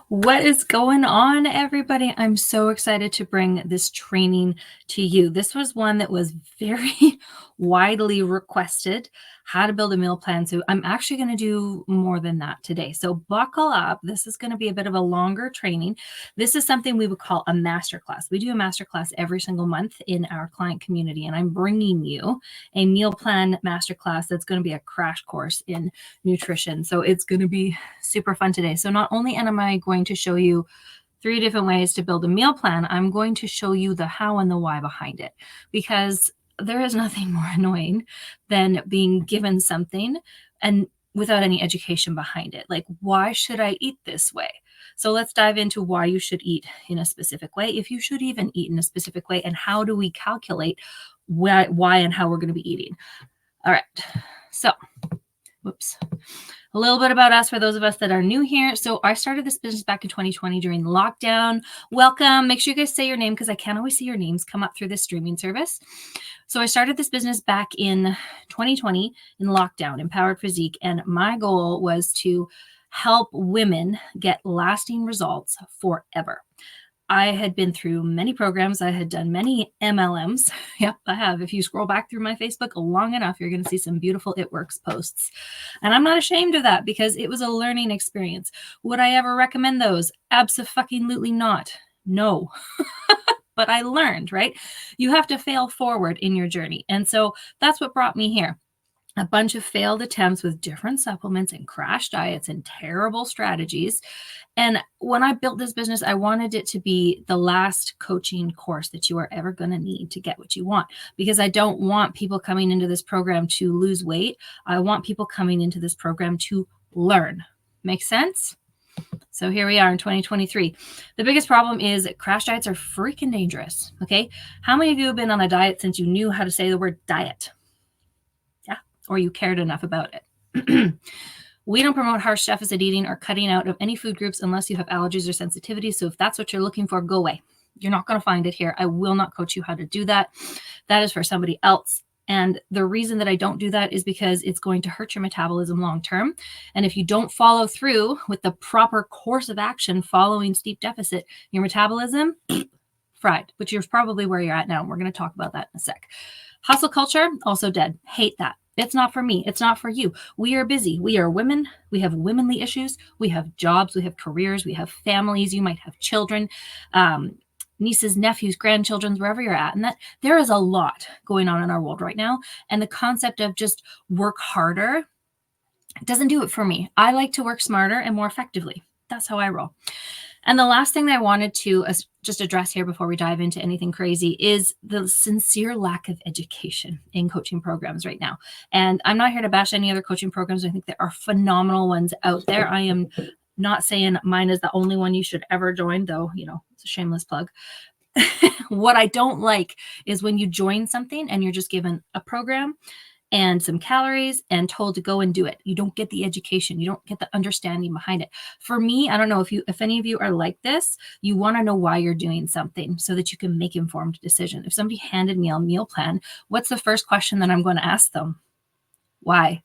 What is going on, everybody? I'm so excited to bring this training to you. This was one that was very widely requested, how to build a meal plan. So I'm actually going to do more than that today. So buckle up. This is going to be a bit of a longer training. This is something we would call a masterclass. We do a masterclass every single month in our client community, and I'm bringing you a meal plan masterclass that's going to be a crash course in nutrition. So it's going to be super fun today. So not only am I going to show you 3 different ways to build a meal plan, I'm going to show you the how and the why behind it, because there is nothing more annoying than being given something and without any education behind it. Like, why should I eat this way? So let's dive into why you should eat in a specific way, if you should even eat in a specific way, and how do we calculate why and how we're going to be eating. All right. So, whoops. A little bit about us for those of us that are new here. So I started this business back in 2020 during lockdown. Welcome. Make sure you guys say your name because I can't always see your names come up through this streaming service. So I started this business back in 2020 in lockdown, Empowered Physique. And my goal was to help women get lasting results forever. I had been through many programs. I had done many MLMs. Yep, I have. If you scroll back through my Facebook long enough, you're going to see some beautiful It Works posts. And I'm not ashamed of that because it was a learning experience. Would I ever recommend those? Abso-fucking-lutely not. No. But I learned, right? You have to fail forward in your journey. And so that's what brought me here. A bunch of failed attempts with different supplements and crash diets and terrible strategies. And when I built this business, I wanted it to be the last coaching course that you are ever going to need to get what you want, because I don't want people coming into this program to lose weight. I want people coming into this program to learn. Make sense? So here we are in 2023. The biggest problem is crash diets are freaking dangerous. Okay. How many of you have been on a diet since you knew how to say the word diet? Or you cared enough about it. We don't promote harsh deficit eating or cutting out of any food groups unless you have allergies or sensitivities. So if that's what you're looking for, go away. You're not going to find it here. I will not coach you how to do that. That is for somebody else. And the reason that I don't do that is because it's going to hurt your metabolism long term. And if you don't follow through with the proper course of action following steep deficit, your metabolism, fried, which is probably where you're at now. We're going to talk about that in a sec. Hustle culture, also dead. Hate that. It's not for me. It's not for you. We are busy. We are women. We have womanly issues. We have jobs. We have careers. We have families. You might have children, nieces, nephews, grandchildren, wherever you're at. And that there is a lot going on in our world right now. And the concept of just work harder doesn't do it for me. I like to work smarter and more effectively. That's how I roll. And the last thing that I wanted to just address here before we dive into anything crazy is the sincere lack of education in coaching programs right now. And I'm not here to bash any other coaching programs. I think there are phenomenal ones out there. I am not saying mine is the only one you should ever join, though, it's a shameless plug. What I don't like is when you join something and you're just given a program and some calories and told to go and do it. You don't get the education. You don't get the understanding behind it. For me, I don't know if any of you are like this, you want to know why you're doing something so that you can make informed decision. If somebody handed me a meal plan, what's the first question that I'm going to ask them? Why?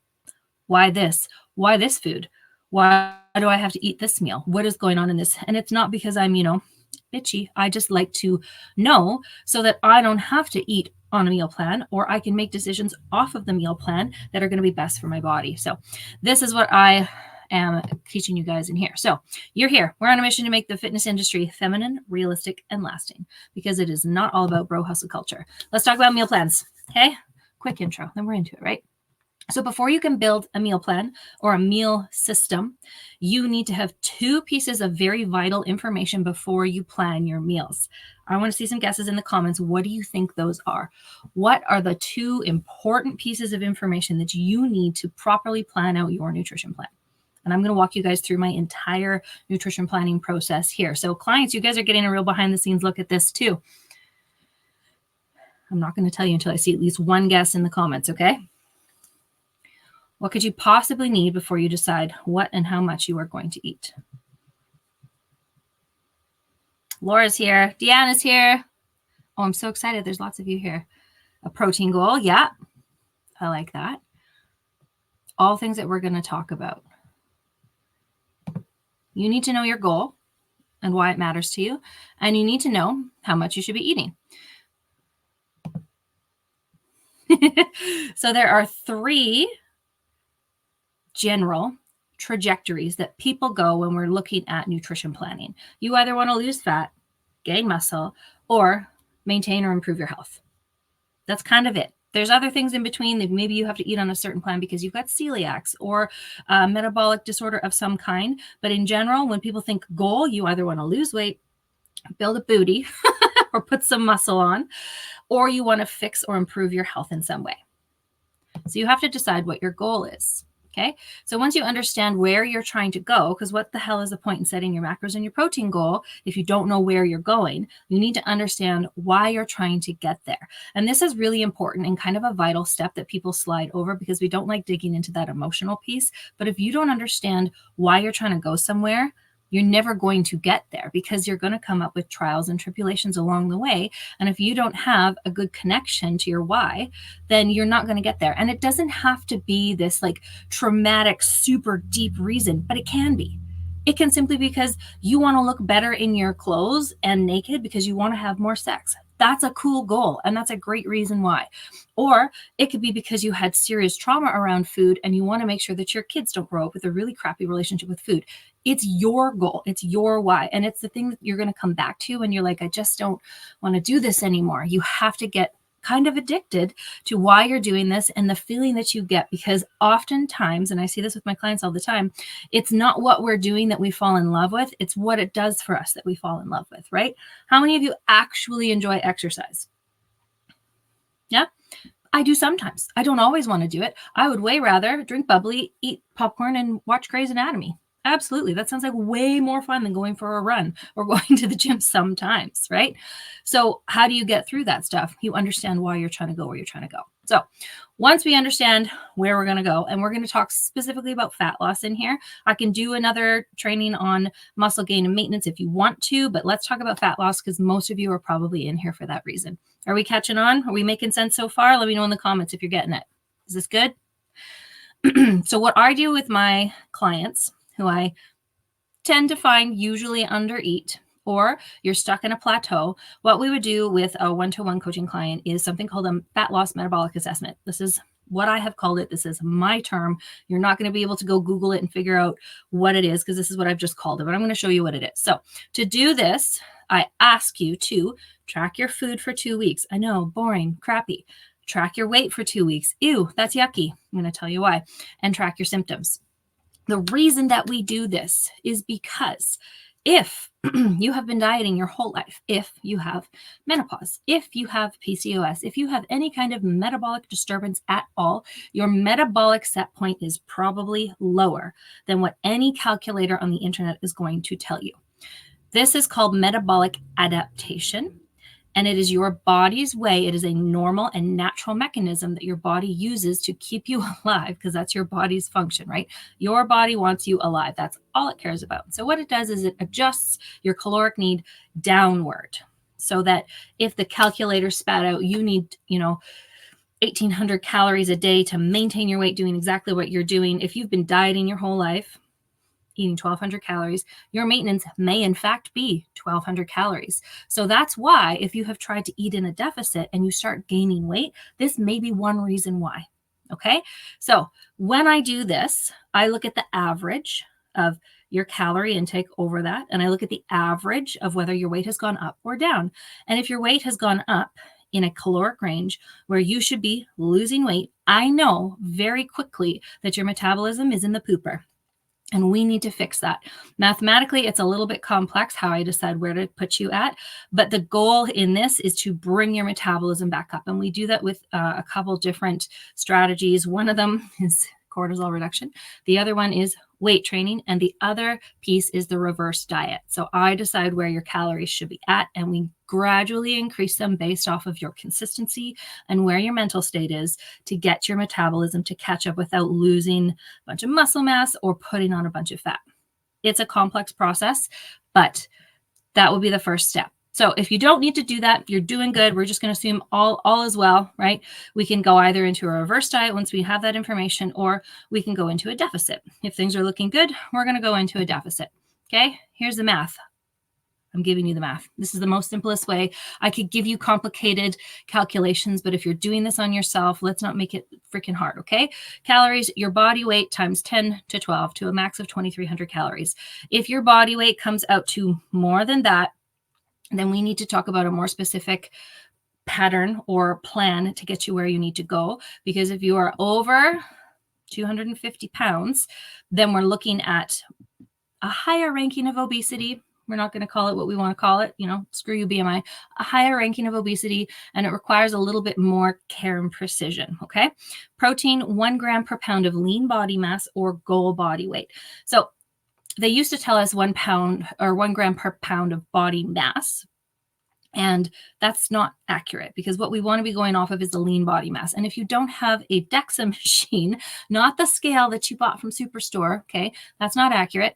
Why this? Why this food? Why do I have to eat this meal? What is going on in this? And it's not because I'm, bitchy. I just like to know so that I don't have to eat on a meal plan, or I can make decisions off of the meal plan that are going to be best for my body. So this is what I am teaching you guys in here. So you're here. We're on a mission to make the fitness industry feminine, realistic, and lasting, because it is not all about bro hustle culture. Let's talk about meal plans. Okay. Quick intro, then we're into it, right? So before you can build a meal plan or a meal system, you need to have 2 pieces of very vital information before you plan your meals. I want to see some guesses in the comments. What do you think those are? What are the 2 important pieces of information that you need to properly plan out your nutrition plan? And I'm going to walk you guys through my entire nutrition planning process here. So clients, you guys are getting a real behind the scenes look at this too. I'm not going to tell you until I see at least one guess in the comments, okay? What could you possibly need before you decide what and how much you are going to eat? Laura's here. Deanna's here. Oh, I'm so excited. There's lots of you here. A protein goal. Yeah, I like that. All things that we're going to talk about. You need to know your goal. and why it matters to you. And you need to know how much you should be eating. So there are 3 general trajectories that people go when we're looking at nutrition planning. You either want to lose fat, gain muscle, or maintain or improve your health. That's kind of it. There's other things in between that maybe you have to eat on a certain plan because you've got celiacs or a metabolic disorder of some kind. But in general, when people think goal, you either want to lose weight, build a booty, or put some muscle on, or you want to fix or improve your health in some way. So you have to decide what your goal is. Okay. So once you understand where you're trying to go, because what the hell is the point in setting your macros and your protein goal if you don't know where you're going? You need to understand why you're trying to get there. And this is really important and kind of a vital step that people slide over because we don't like digging into that emotional piece. But if you don't understand why you're trying to go somewhere, you're never going to get there because you're going to come up with trials and tribulations along the way. And if you don't have a good connection to your why, then you're not going to get there. And it doesn't have to be this like traumatic, super deep reason, but it can be. It can simply be because you want to look better in your clothes and naked because you want to have more sex. That's a cool goal. And that's a great reason why. Or it could be because you had serious trauma around food and you want to make sure that your kids don't grow up with a really crappy relationship with food. It's your goal. It's your why. And it's the thing that you're going to come back to when you're like, I just don't want to do this anymore. You have to get kind of addicted to why you're doing this and the feeling that you get, because oftentimes, and I see this with my clients all the time, it's not what we're doing that we fall in love with. It's what it does for us that we fall in love with, right? How many of you actually enjoy exercise? Yeah. I do sometimes. I don't always want to do it. I would way rather drink bubbly, eat popcorn, and watch Grey's Anatomy. Absolutely. That sounds like way more fun than going for a run or going to the gym sometimes, right? So how do you get through that stuff? You understand why you're trying to go where you're trying to go. So once we understand where we're going to go, and we're going to talk specifically about fat loss in here, I can do another training on muscle gain and maintenance if you want to, but let's talk about fat loss because most of you are probably in here for that reason. Are we catching on? Are we making sense so far? Let me know in the comments if you're getting it. Is this good? So what I do with my clients who I tend to find usually undereat, or you're stuck in a plateau, what we would do with a one-to-one coaching client is something called a fat loss metabolic assessment. This is what I have called it. This is my term. You're not going to be able to go Google it and figure out what it is because this is what I've just called it, but I'm going to show you what it is. So to do this, I ask you to track your food for 2 weeks. I know, boring, crappy. Track your weight for 2 weeks. Ew, that's yucky. I'm going to tell you why. And track your symptoms. The reason that we do this is because if you have been dieting your whole life, if you have menopause, if you have PCOS, if you have any kind of metabolic disturbance at all, your metabolic set point is probably lower than what any calculator on the internet is going to tell you. This is called metabolic adaptation. And it is your body's way. It is a normal and natural mechanism that your body uses to keep you alive because that's your body's function, right? Your body wants you alive. That's all it cares about. So what it does is it adjusts your caloric need downward so that if the calculator spat out, you need, 1,800 calories a day to maintain your weight doing exactly what you're doing. If you've been dieting your whole life, eating 1,200 calories, your maintenance may in fact be 1,200 calories. So that's why if you have tried to eat in a deficit and you start gaining weight, this may be one reason why. Okay. So when I do this, I look at the average of your calorie intake over that. And I look at the average of whether your weight has gone up or down. And if your weight has gone up in a caloric range where you should be losing weight, I know very quickly that your metabolism is in the pooper. And we need to fix that. Mathematically, it's a little bit complex how I decide where to put you at. But the goal in this is to bring your metabolism back up. And we do that with a couple different strategies. One of them is cortisol reduction. The other one is weight training. And the other piece is the reverse diet. So I decide where your calories should be at, and we gradually increase them based off of your consistency and where your mental state is to get your metabolism to catch up without losing a bunch of muscle mass or putting on a bunch of fat. It's a complex process, but that will be the first step. So if you don't need to do that, you're doing good. We're just going to assume all is well, right? We can go either into a reverse diet once we have that information, or we can go into a deficit. If things are looking good, we're going to go into a deficit. Okay, here's the math. I'm giving you the math. This is the most simplest way. I could give you complicated calculations, but if you're doing this on yourself, let's not make it freaking hard, okay? Calories, your body weight times 10 to 12 to a max of 2,300 calories. If your body weight comes out to more than that, then we need to talk about a more specific pattern or plan to get you where you need to go. Because if you are over 250 pounds, then we're looking at a higher ranking of obesity. We're not going to call it what we want to call it, screw you BMI, a higher ranking of obesity, and it requires a little bit more care and precision, okay? Protein, 1 gram per pound of lean body mass or goal body weight. So they used to tell us 1 pound or 1 gram per pound of body mass. And that's not accurate because what we want to be going off of is the lean body mass. And if you don't have a DEXA machine, not the scale that you bought from Superstore, okay, that's not accurate,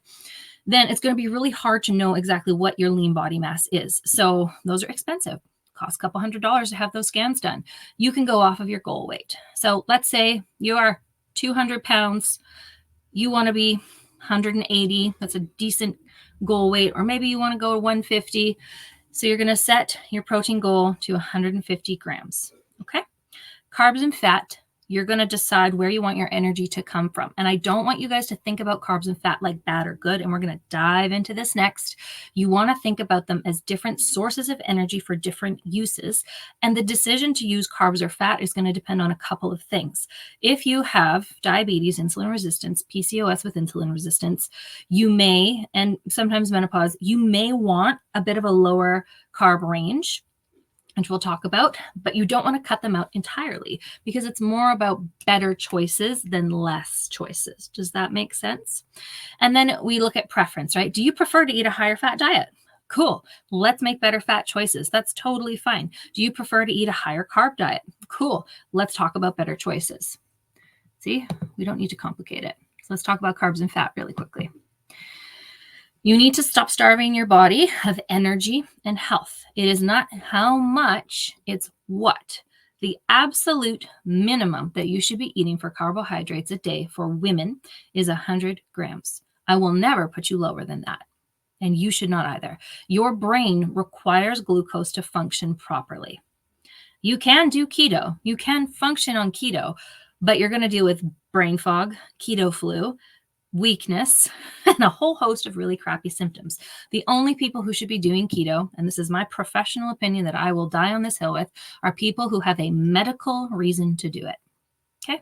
then it's going to be really hard to know exactly what your lean body mass is. So those are expensive. Cost a couple $100 to have those scans done. You can go off of your goal weight. So let's say you are 200 pounds. You want to be 180. That's a decent goal weight. Or maybe you want to go to 150. So you're going to set your protein goal to 150 grams, okay? Carbs and fat, you're going to decide where you want your energy to come from. And I don't want you guys to think about carbs and fat like bad or good, and we're going to dive into this next. You want to think about them as different sources of energy for different uses. And the decision to use carbs or fat is going to depend on a couple of things. If you have diabetes, insulin resistance, PCOS with insulin resistance, you may, and sometimes menopause, you may want a bit of a lower carb range, which we'll talk about, but you don't want to cut them out entirely because it's more about better choices than less choices. Does that make sense? And then we look at preference, right? Do you prefer to eat a higher fat diet? Cool. Let's make better fat choices. That's totally fine. Do you prefer to eat a higher carb diet? Cool. Let's talk about better choices. See, we don't need to complicate it. So let's talk about carbs and fat really quickly. You need to stop starving your body of energy and health. It is not how much, it's what. The absolute minimum that you should be eating for carbohydrates a day for women is 100 grams. I will never put you lower than that. And you should not either. Your brain requires glucose to function properly. You can do keto. You can function on keto, but you're going to deal with brain fog, keto flu, weakness, and a whole host of really crappy symptoms. The only people who should be doing keto, and this is my professional opinion that I will die on this hill with, are people who have a medical reason to do it. Okay?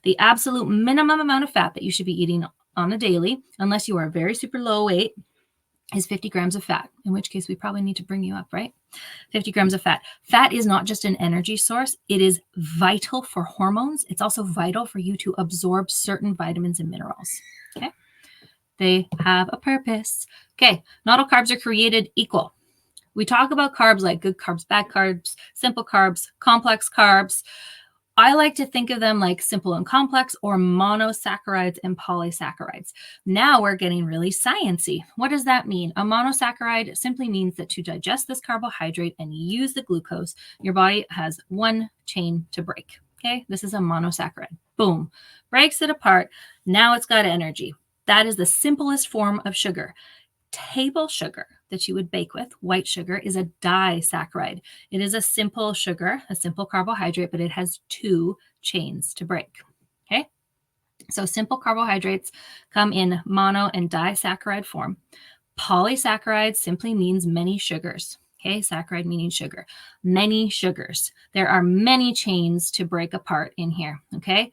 The absolute minimum amount of fat that you should be eating on a daily, unless you are very super low weight, is 50 grams of fat, in which case we probably need to bring you up, right? 50 grams of fat. Fat is not just an energy source. It is vital for hormones. It's also vital for you to absorb certain vitamins and minerals. Okay. They have a purpose. Okay. Not all carbs are created equal. We talk about carbs like good carbs, bad carbs, simple carbs, complex carbs. I like to think of them like simple and complex or monosaccharides and polysaccharides. Now we're getting really sciencey. What does that mean? A monosaccharide simply means that to digest this carbohydrate and use the glucose, your body has one chain to break. Okay, this is a monosaccharide. Boom, breaks it apart. Now it's got energy. That is the simplest form of sugar. Table sugar that you would bake with, white sugar, is a disaccharide. It is a simple sugar, a simple carbohydrate, but it has two chains to break. Okay, so simple carbohydrates come in mono and disaccharide form. Polysaccharides simply means many sugars. Okay, saccharide meaning sugar, many sugars. There are many chains to break apart in here. Okay.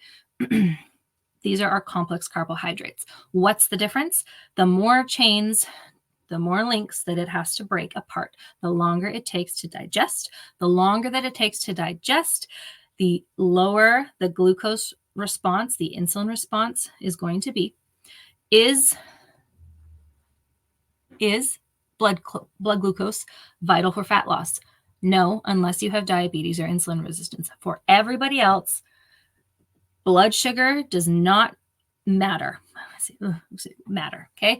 These are our complex carbohydrates. What's the difference? The more chains, the more links that it has to break apart, the longer it takes to digest. The longer that it takes to digest, the lower the glucose response, the insulin response is going to be. Is blood glucose vital for fat loss? No, unless you have diabetes or insulin resistance. For everybody else, blood sugar does not matter. Okay?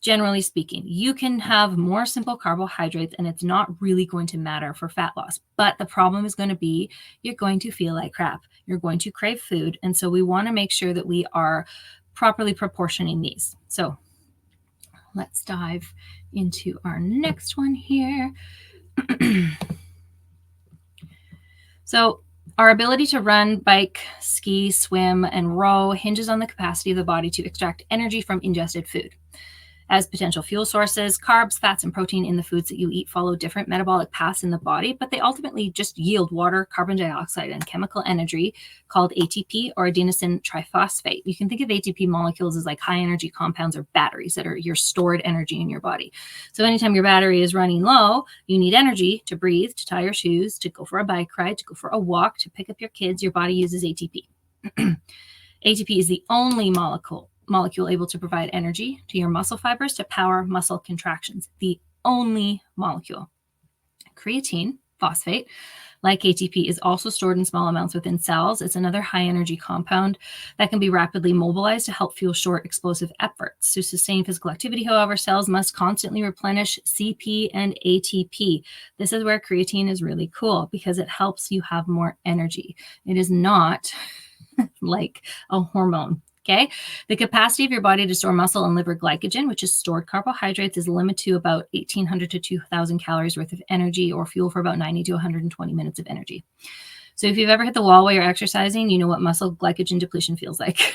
Generally speaking, you can have more simple carbohydrates and it's not really going to matter for fat loss. But the problem is going to be you're going to feel like crap. You're going to crave food. And so we want to make sure that we are properly proportioning these. So let's dive into our next one here. So our ability to run, bike, ski, swim, and row hinges on the capacity of the body to extract energy from ingested food. As potential fuel sources, carbs, fats, and protein in the foods that you eat follow different metabolic paths in the body, but they ultimately just yield water, carbon dioxide, and chemical energy called ATP or adenosine triphosphate. You can think of ATP molecules as like high energy compounds or batteries that are your stored energy in your body. So anytime your battery is running low, you need energy to breathe, to tie your shoes, to go for a bike ride, to go for a walk, to pick up your kids. Your body uses ATP. ATP is the only molecule able to provide energy to your muscle fibers to power muscle contractions. The only molecule. Creatine, phosphate, like ATP, is also stored in small amounts within cells. It's another high energy compound that can be rapidly mobilized to help fuel short explosive efforts. To sustain physical activity, however, cells must constantly replenish CP and ATP. This is where creatine is really cool because it helps you have more energy. It is not like a hormone. Okay. The capacity of your body to store muscle and liver glycogen, which is stored carbohydrates, is limited to about 1,800 to 2,000 calories worth of energy or fuel for about 90 to 120 minutes of energy. So if you've ever hit the wall while you're exercising, you know what muscle glycogen depletion feels like.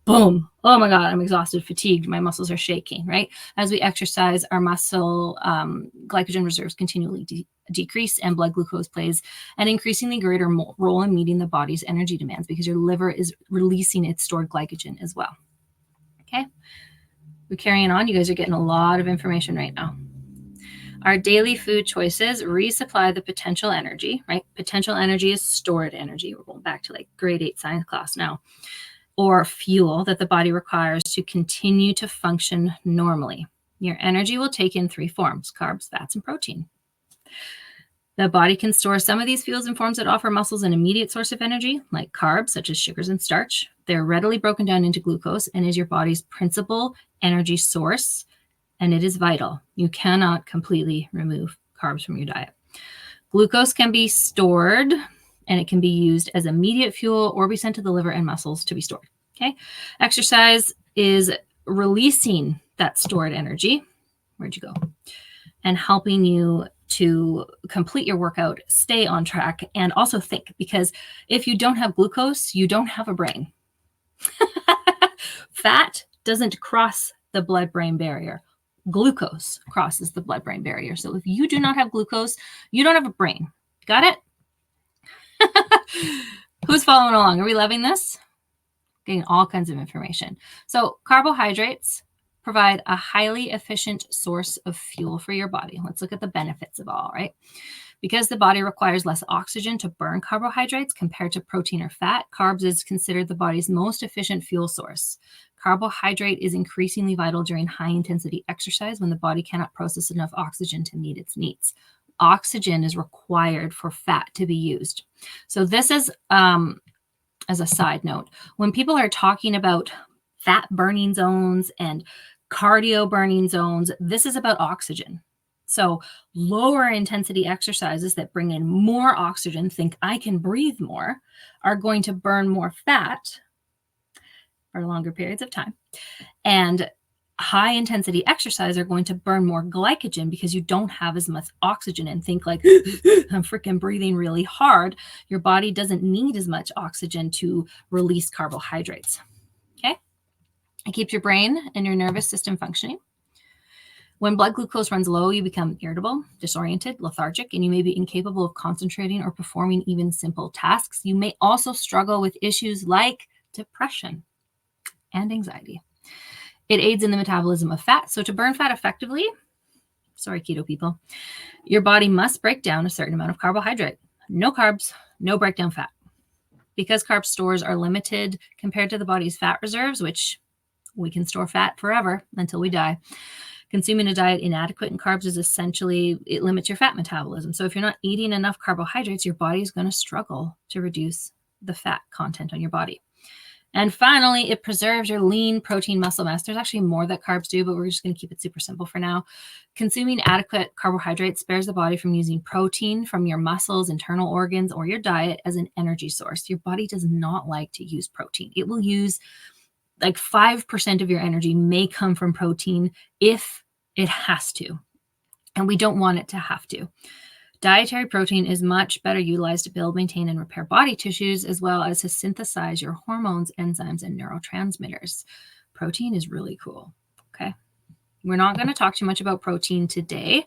Boom. Oh my God, I'm exhausted, fatigued. My muscles are shaking, right? As we exercise, our muscle glycogen reserves continually decrease and blood glucose plays an increasingly greater role in meeting the body's energy demands because your liver is releasing its stored glycogen as well. Okay. We're carrying on. You guys are getting a lot of information right now. Our daily food choices resupply the potential energy, right? Potential energy is stored energy. We're going back to like grade 8 science class now. Or fuel that the body requires to continue to function normally. Your energy will take in 3 forms: carbs, fats, and protein. The body can store some of these fuels in forms that offer muscles an immediate source of energy, like carbs, such as sugars and starch. They're readily broken down into glucose and is your body's principal energy source, and it is vital. You cannot completely remove carbs from your diet. Glucose can be stored and it can be used as immediate fuel or be sent to the liver and muscles to be stored. Okay. Exercise is releasing that stored energy. Where'd you go? And helping you to complete your workout, stay on track, and also think, because if you don't have glucose, you don't have a brain. Fat doesn't cross the blood-brain barrier. Glucose crosses the blood-brain barrier. So if you do not have glucose, you don't have a brain. Got it? Who's following along? Are we loving this? Getting all kinds of information. So carbohydrates provide a highly efficient source of fuel for your body. Let's look at the benefits of all, right? Because the body requires less oxygen to burn carbohydrates compared to protein or fat, carbs is considered the body's most efficient fuel source. Carbohydrate is increasingly vital during high-intensity exercise when the body cannot process enough oxygen to meet its needs. Oxygen is required for fat to be used. So this is, as a side note, when people are talking about fat burning zones and cardio burning zones, this is about oxygen. So lower intensity exercises that bring in more oxygen, think I can breathe more, are going to burn more fat for longer periods of time. And high intensity exercise are going to burn more glycogen because you don't have as much oxygen, and think like I'm freaking breathing really hard. Your body doesn't need as much oxygen to release carbohydrates. Okay. It keeps your brain and your nervous system functioning. When blood glucose runs low, you become irritable, disoriented, lethargic, and you may be incapable of concentrating or performing even simple tasks. You may also struggle with issues like depression and anxiety. It aids in the metabolism of fat. So to burn fat effectively, sorry, keto people, your body must break down a certain amount of carbohydrate. No carbs, no breakdown fat. Because carb stores are limited compared to the body's fat reserves, which we can store fat forever until we die. Consuming a diet inadequate in carbs is essentially, it limits your fat metabolism. So if you're not eating enough carbohydrates, your body is going to struggle to reduce the fat content on your body. And finally, it preserves your lean protein muscle mass. There's actually more that carbs do, but we're just going to keep it super simple for now. Consuming adequate carbohydrates spares the body from using protein from your muscles, internal organs, or your diet as an energy source. Your body does not like to use protein. It will use like 5% of your energy may come from protein if it has to. And we don't want it to have to. Dietary protein is much better utilized to build, maintain, and repair body tissues, as well as to synthesize your hormones, enzymes, and neurotransmitters. Protein is really cool. Okay. We're not going to talk too much about protein today.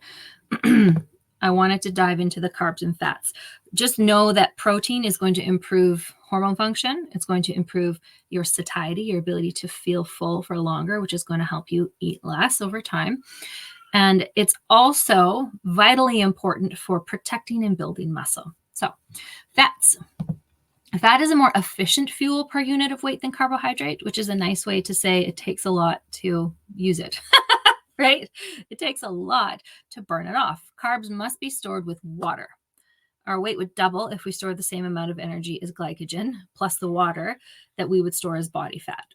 I wanted to dive into the carbs and fats. Just know that protein is going to improve hormone function. It's going to improve your satiety, your ability to feel full for longer, which is going to help you eat less over time. And it's also vitally important for protecting and building muscle. So fats. Fat is a more efficient fuel per unit of weight than carbohydrate, which is a nice way to say it takes a lot to use it, right? It takes a lot to burn it off. Carbs must be stored with water. Our weight would double if we stored the same amount of energy as glycogen, plus the water that we would store as body fat.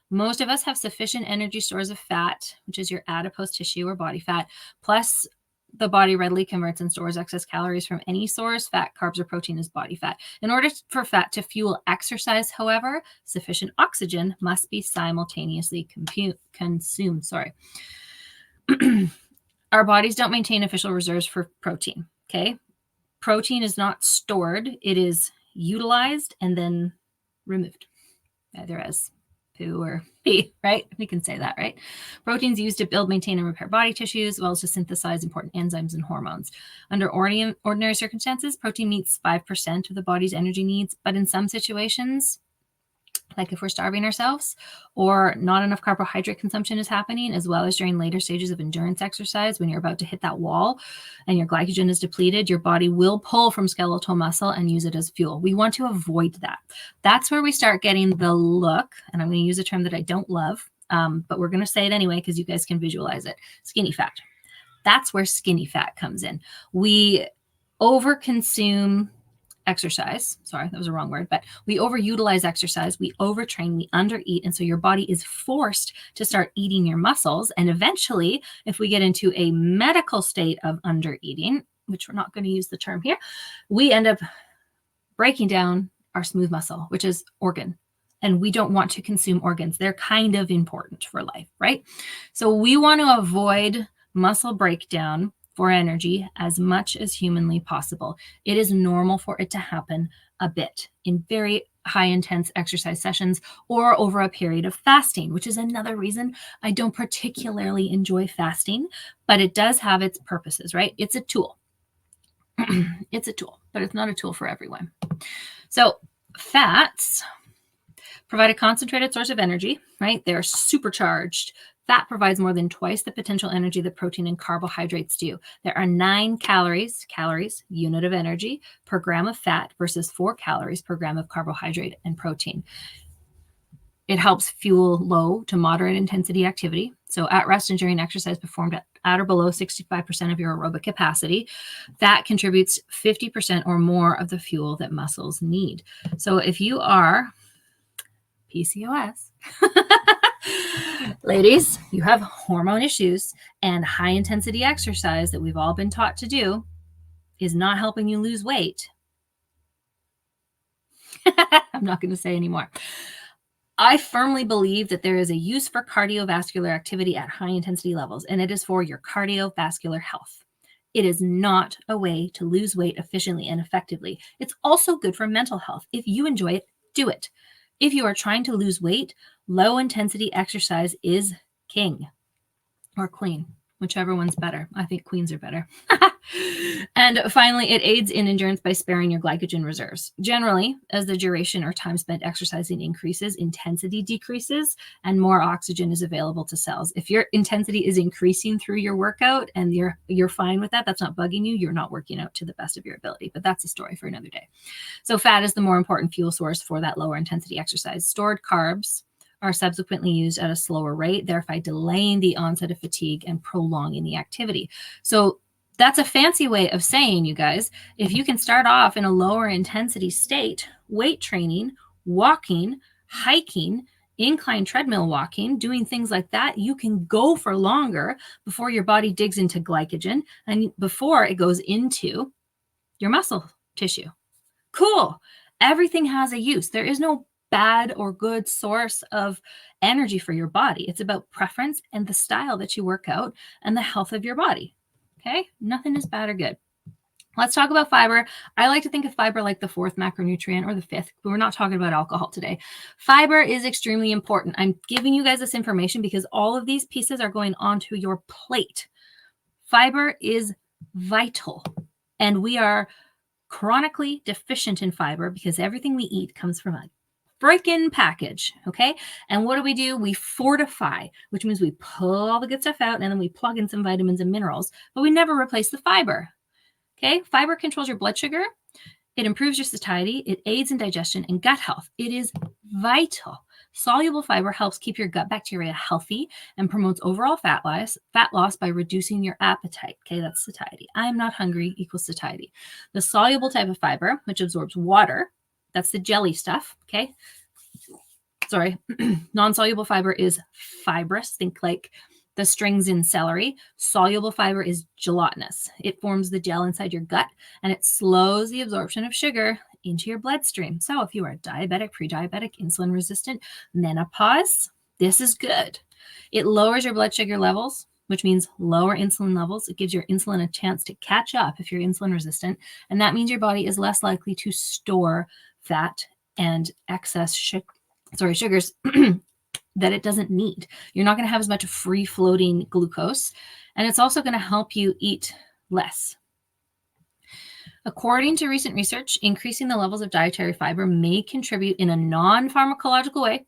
Most of us have sufficient energy stores of fat, which is your adipose tissue or body fat, plus the body readily converts and stores excess calories from any source, fat, carbs, or protein as body fat. In order for fat to fuel exercise, however, sufficient oxygen must be simultaneously consumed. Our bodies don't maintain official reserves for protein, okay? Protein is not stored. It is utilized and then removed, either as poo or pee, right? We can say that, right? Proteins used to build, maintain, and repair body tissues, as well as to synthesize important enzymes and hormones. Under ordinary circumstances, protein meets 5% of the body's energy needs, but in some situations, like if we're starving ourselves or not enough carbohydrate consumption is happening, as well as during later stages of endurance exercise, when you're about to hit that wall and your glycogen is depleted, your body will pull from skeletal muscle and use it as fuel. We want to avoid that. That's where we start getting the look, and I'm going to use a term that I don't love, but we're going to say it anyway because you guys can visualize it, skinny fat. That's where skinny fat comes in. We overconsume exercise. Sorry, that was a wrong word, but we overutilize exercise, we overtrain, we undereat. And so your body is forced to start eating your muscles. And eventually, if we get into a medical state of undereating, which we're not going to use the term here, we end up breaking down our smooth muscle, which is organ. And we don't want to consume organs. They're kind of important for life, right? So we want to avoid muscle breakdown for energy as much as humanly possible. It is normal for it to happen a bit in very high intense exercise sessions or over a period of fasting, which is another reason I don't particularly enjoy fasting, but it does have its purposes, right? It's a tool. It's a tool, but it's not a tool for everyone. So fats provide a concentrated source of energy, right? They're supercharged. Fat provides more than twice the potential energy that protein and carbohydrates do. There are 9 calories, unit of energy, per gram of fat versus 4 calories per gram of carbohydrate and protein. It helps fuel low to moderate intensity activity. So at rest and during exercise performed at or below 65% of your aerobic capacity, fat contributes 50% or more of the fuel that muscles need. So if you are PCOS, ladies, you have hormone issues, and high intensity exercise that we've all been taught to do is not helping you lose weight. I'm not going to say anymore. I firmly believe that there is a use for cardiovascular activity at high intensity levels, and it is for your cardiovascular health. It is not a way to lose weight efficiently and effectively. It's also good for mental health. If you enjoy it, do it. If you are trying to lose weight, low intensity exercise is king, or queen, whichever one's better. I think queens are better. And finally, it aids in endurance by sparing your glycogen reserves. Generally, as the duration or time spent exercising increases, intensity decreases and more oxygen is available to cells. If your intensity is increasing through your workout and you're fine with that, that's not bugging you, you're not working out to the best of your ability. But that's a story for another day. So fat is the more important fuel source for that lower intensity exercise. Stored carbs are subsequently used at a slower rate, thereby delaying the onset of fatigue and prolonging the activity. So that's a fancy way of saying, you guys, if you can start off in a lower intensity state, weight training, walking, hiking, incline treadmill walking, doing things like that, you can go for longer before your body digs into glycogen and before it goes into your muscle tissue. Cool. Everything has a use. There is no bad or good source of energy for your body. It's about preference and the style that you work out and the health of your body. Okay? Nothing is bad or good. Let's talk about fiber. I like to think of fiber like the fourth macronutrient or the fifth, but we're not talking about alcohol today. Fiber is extremely important. I'm giving you guys this information because all of these pieces are going onto your plate. Fiber is vital, and we are chronically deficient in fiber because everything we eat comes from a freaking package, okay? And what do? We fortify, which means we pull all the good stuff out and then we plug in some vitamins and minerals, but we never replace the fiber. Okay, fiber controls your blood sugar. It improves your satiety. It aids in digestion and gut health. It is vital. Soluble fiber helps keep your gut bacteria healthy and promotes overall fat loss by reducing your appetite. Okay, that's satiety. I'm not hungry equals satiety. The soluble type of fiber, which absorbs water, that's the jelly stuff. Okay, sorry. Non-soluble fiber is fibrous. Think like the strings in celery. Soluble fiber is gelatinous. It forms the gel inside your gut and it slows the absorption of sugar into your bloodstream. So if you are diabetic, pre-diabetic, insulin resistant, menopause, this is good. It lowers your blood sugar levels, which means lower insulin levels. It gives your insulin a chance to catch up if you're insulin resistant. And that means your body is less likely to store fat and excess sugars that it doesn't need. You're not going to have as much free-floating glucose, and it's also going to help you eat less. According to recent research, increasing the levels of dietary fiber may contribute in a non-pharmacological way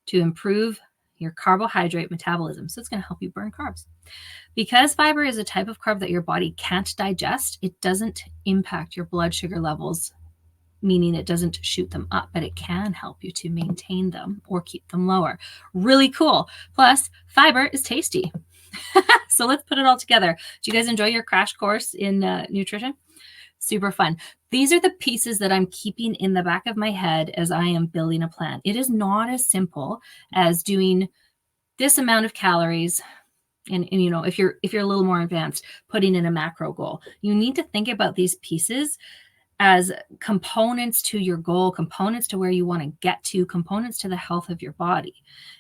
to improve your carbohydrate metabolism. So it's going to help you burn carbs. Because fiber is a type of carb that your body can't digest, it doesn't impact your blood sugar levels, meaning it doesn't shoot them up, but it can help you to maintain them or keep them lower. Really cool. Plus, fiber is tasty. So let's put it all together. Do you guys enjoy your crash course in nutrition? Super fun. These are the pieces that I'm keeping in the back of my head as I am building a plan. It is not as simple as doing this amount of calories. And you know, if you're a little more advanced, putting in a macro goal. You need to think about these pieces as components to your goal, components to where you want to get to, components to the health of your body.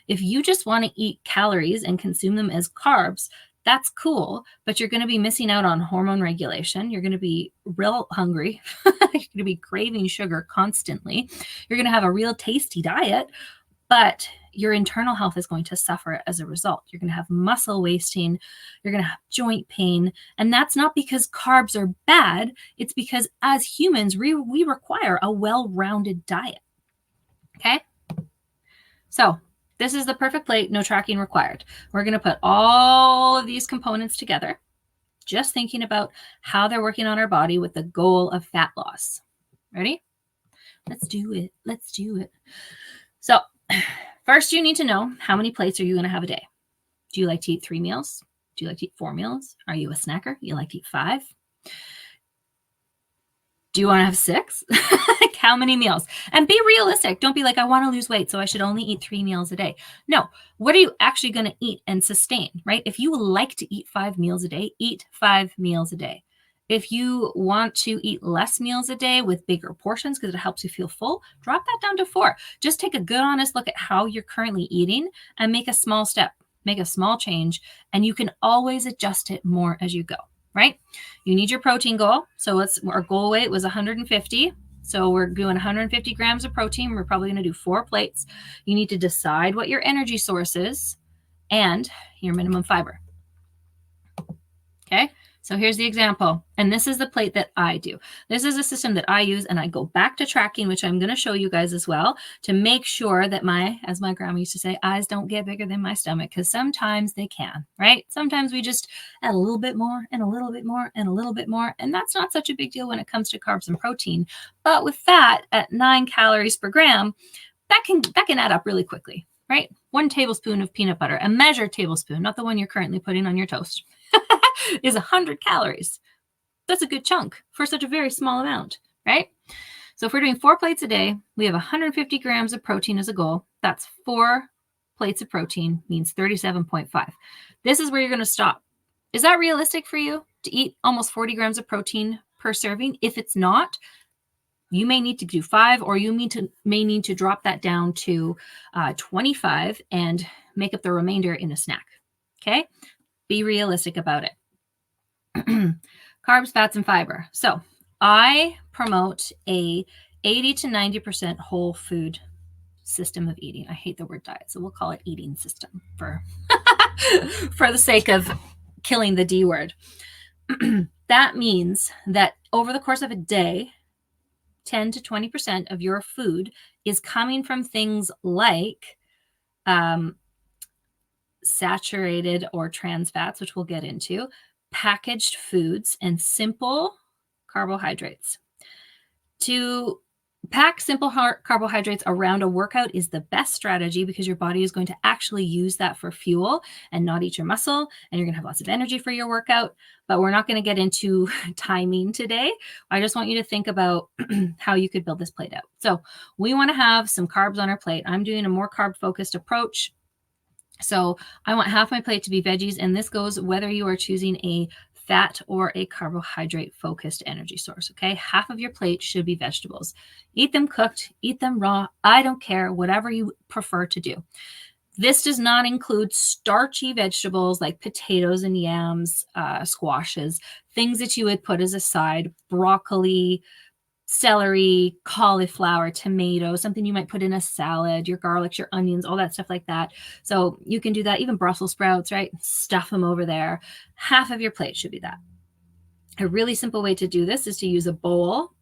If you just want to eat calories and consume them as carbs, that's cool, but you're going to be missing out on hormone regulation. You're going to be real hungry. You're going to be craving sugar constantly. You're going to have a real tasty diet, but your internal health is going to suffer as a result. You're going to have muscle wasting. You're going to have joint pain. And that's not because carbs are bad. It's because as humans, we require a well-rounded diet. Okay? So this is the perfect plate, no tracking required. We're going to put all of these components together, just thinking about how they're working on our body with the goal of fat loss. Ready? Let's do it. Let's do it. So first, you need to know how many plates are you going to have a day. Do you like to eat 3 meals? Do you like to eat 4 meals? Are you a snacker? You like to eat 5? Do you want to have 6? Like how many meals? And be realistic. Don't be like, I want to lose weight, so I should only eat 3 meals a day. No. What are you actually going to eat and sustain, right? If you like to eat 5 meals a day, eat 5 meals a day. If you want to eat less meals a day with bigger portions because it helps you feel full, drop that down to 4. Just take a good, honest look at how you're currently eating and make a small step, make a small change, and you can always adjust it more as you go, right? You need your protein goal. So our goal weight was 150. So we're doing 150 grams of protein. We're probably going to do 4 plates. You need to decide what your energy source is and your minimum fiber. Okay. So here's the example. And this is the plate that I do. This is a system that I use, and I go back to tracking, which I'm going to show you guys as well, to make sure that as my grandma used to say, eyes don't get bigger than my stomach, because sometimes they can, right? Sometimes we just add a little bit more and a little bit more and a little bit more. And that's not such a big deal when it comes to carbs and protein. But with fat at 9 calories per gram, that can add up really quickly, right? 1 tablespoon of peanut butter, a measured tablespoon, not the one you're currently putting on your toast, is 100 calories. That's a good chunk for such a very small amount, right? So if we're doing 4 plates a day, we have 150 grams of protein as a goal. That's 4 plates of protein, means 37.5. This is where you're going to stop. Is that realistic for you to eat almost 40 grams of protein per serving? If it's not, You may need to do 5, or you may need to drop that down to 25 and make up the remainder in a snack. Okay? Be realistic about it. Carbs, fats, and fiber. So I promote a 80 to 90% whole food system of eating. I hate the word diet, so we'll call it eating system for for the sake of killing the D word. That means that over the course of a day, 10 to 20% of your food is coming from things like saturated or trans fats, which we'll get into, packaged foods, and simple carbohydrates. To pack simple carbohydrates around a workout is the best strategy because your body is going to actually use that for fuel and not eat your muscle, and you're going to have lots of energy for your workout. But we're not going to get into timing today. I just want you to think about how you could build this plate out. So we want to have some carbs on our plate. I'm doing a more carb-focused approach. So I want half my plate to be veggies, and this goes whether you are choosing a fat or a carbohydrate focused energy source. Okay. Half of your plate should be vegetables. Eat them cooked, eat them raw. I don't care, whatever you prefer to do. This does not include starchy vegetables like potatoes and yams, squashes, things that you would put as a side, broccoli, celery, cauliflower, tomato, something you might put in a salad, your garlics, your onions, all that stuff like that. So you can do that, even Brussels sprouts, right? Stuff them over there. Half of your plate should be that. A really simple way to do this is to use a bowl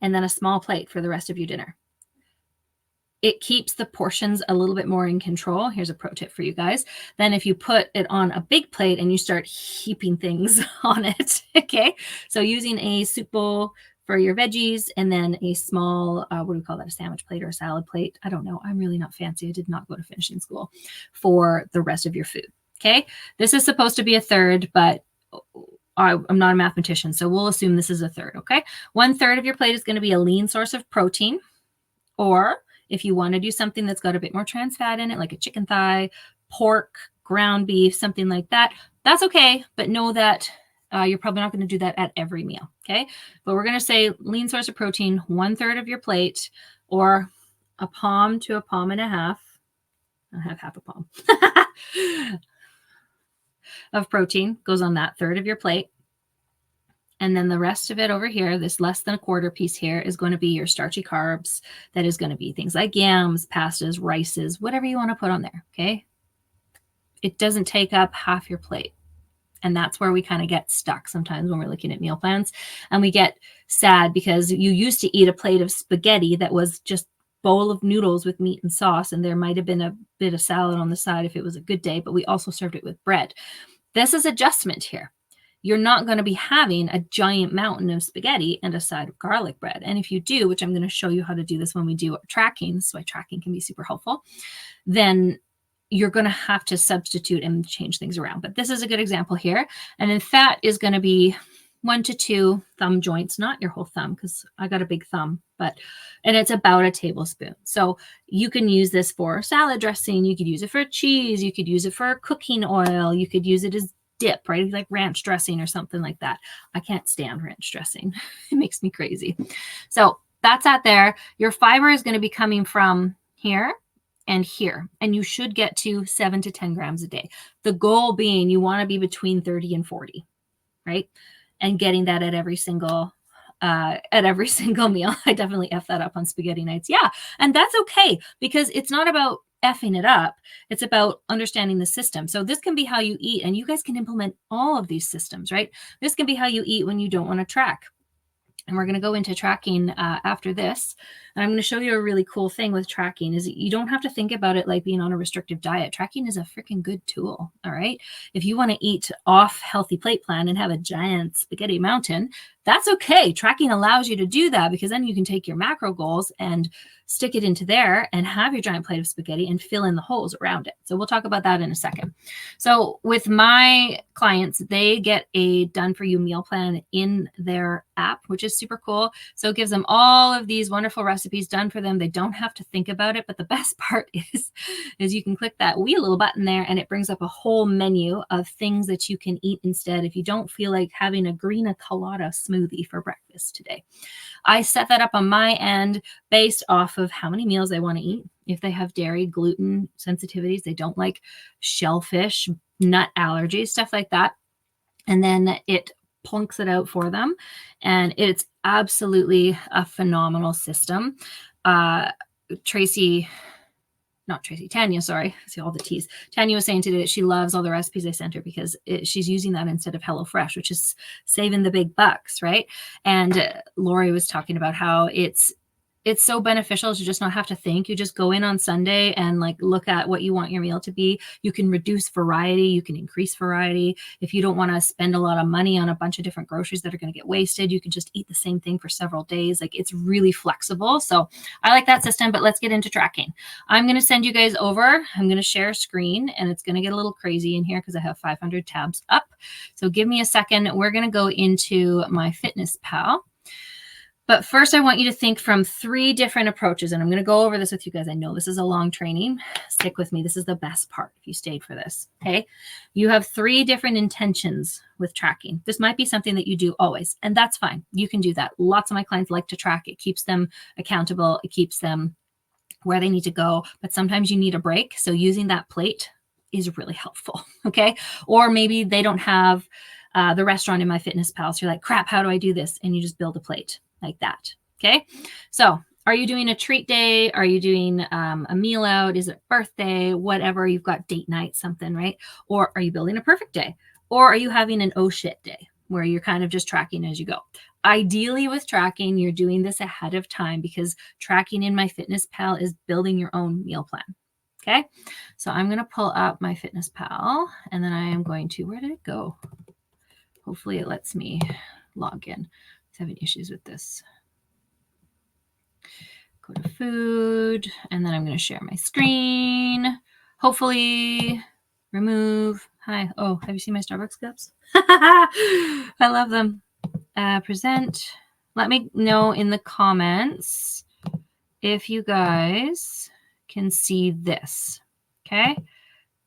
and then a small plate for the rest of your dinner. It keeps the portions a little bit more in control. Here's a pro tip for you guys. Then if you put it on a big plate and you start heaping things on it, okay? So using a soup bowl for your veggies, and then a small, what do we call that, a sandwich plate or a salad plate? I don't know. I'm really not fancy. I did not go to finishing school, for the rest of your food, okay? This is supposed to be a third, but I'm not a mathematician, so we'll assume this is a third, okay? 1/3 of your plate is going to be a lean source of protein, or if you want to do something that's got a bit more trans fat in it, like a chicken thigh, pork, ground beef, something like that, that's okay, but know that you're probably not going to do that at every meal, okay? But we're going to say lean source of protein, 1/3 of your plate, or a palm to a palm and a half. I have half a palm of protein goes on that third of your plate. And then the rest of it over here, this less than a quarter piece here, is going to be your starchy carbs. That is going to be things like yams, pastas, rices, whatever you want to put on there, okay? It doesn't take up half your plate. And that's where we kind of get stuck sometimes when we're looking at meal plans. And we get sad because you used to eat a plate of spaghetti that was just bowl of noodles with meat and sauce, and there might have been a bit of salad on the side if it was a good day, but we also served it with bread. This is adjustment here. You're not going to be having a giant mountain of spaghetti and a side of garlic bread. And if you do, which I'm going to show you how to do this when we do tracking, so tracking can be super helpful, then you're going to have to substitute and change things around. But this is a good example here. And then fat is going to be 1 to 2 thumb joints, not your whole thumb, because I got a big thumb, and it's about a tablespoon. So you can use this for salad dressing. You could use it for cheese. You could use it for cooking oil. You could use it as dip, right? Like ranch dressing or something like that. I can't stand ranch dressing. It makes me crazy. So that's out there. Your fiber is going to be coming from here and here, and you should get to 7 to 10 grams a day. The goal being you want to be between 30 and 40, right? And getting that at every single meal. I definitely F that up on spaghetti nights. Yeah. And that's okay, because it's not about effing it up. It's about understanding the system. So this can be how you eat, and you guys can implement all of these systems, right? This can be how you eat when you don't want to track. And we're going to go into tracking after this. And I'm going to show you a really cool thing with tracking is you don't have to think about it like being on a restrictive diet. Tracking is a freaking good tool. All right. If you want to eat off healthy plate plan and have a giant spaghetti mountain, that's okay. Tracking allows you to do that, because then you can take your macro goals and stick it into there and have your giant plate of spaghetti and fill in the holes around it. So we'll talk about that in a second. So with my clients, they get a done for you meal plan in their app, which is super cool. So it gives them all of these wonderful recipes recipes done for them. They don't have to think about it. But the best part is you can click that wee little button there and it brings up a whole menu of things that you can eat instead if you don't feel like having a green colada smoothie for breakfast today. I set that up on my end based off of how many meals they want to eat. If they have dairy, gluten sensitivities, they don't like shellfish, nut allergies, stuff like that. And then it plunks it out for them. And it's absolutely a phenomenal system. Tanya, sorry. See all the T's. Tanya was saying today that she loves all the recipes I sent her because she's using that instead of HelloFresh, which is saving the big bucks, right? And Lori was talking about how it's so beneficial to just not have to think. You just go in on Sunday and like look at what you want your meal to be. You can reduce variety. You can increase variety. If you don't want to spend a lot of money on a bunch of different groceries that are going to get wasted, you can just eat the same thing for several days. Like it's really flexible. So I like that system, but let's get into tracking. I'm going to send you guys over. I'm going to share a screen and it's going to get a little crazy in here because I have 500 tabs up. So give me a second. We're going to go into MyFitnessPal. But first, I want you to think from 3 different approaches, and I'm going to go over this with you guys. I know this is a long training. Stick with me. This is the best part if you stayed for this, okay? You have 3 different intentions with tracking. This might be something that you do always, and that's fine. You can do that. Lots of my clients like to track. It keeps them accountable. It keeps them where they need to go, but sometimes you need a break. So using that plate is really helpful, okay? Or maybe they don't have the restaurant in MyFitnessPal. So you're like, crap, how do I do this? And you just build a plate like that. Okay. So are you doing a treat day? Are you doing a meal out? Is it birthday? Whatever. You've got date night, something, right? Or are you building a perfect day? Or are you having an oh shit day where you're kind of just tracking as you go? Ideally with tracking, you're doing this ahead of time because tracking in MyFitnessPal is building your own meal plan. Okay. So I'm going to pull up MyFitnessPal and then I am going to, where did it go? Hopefully it lets me log in. Having issues with this. Go to food, and then I'm going to share my screen. Hopefully, remove. Hi. Oh, have you seen my Starbucks cups? I love them. Present. Let me know in the comments if you guys can see this. Okay.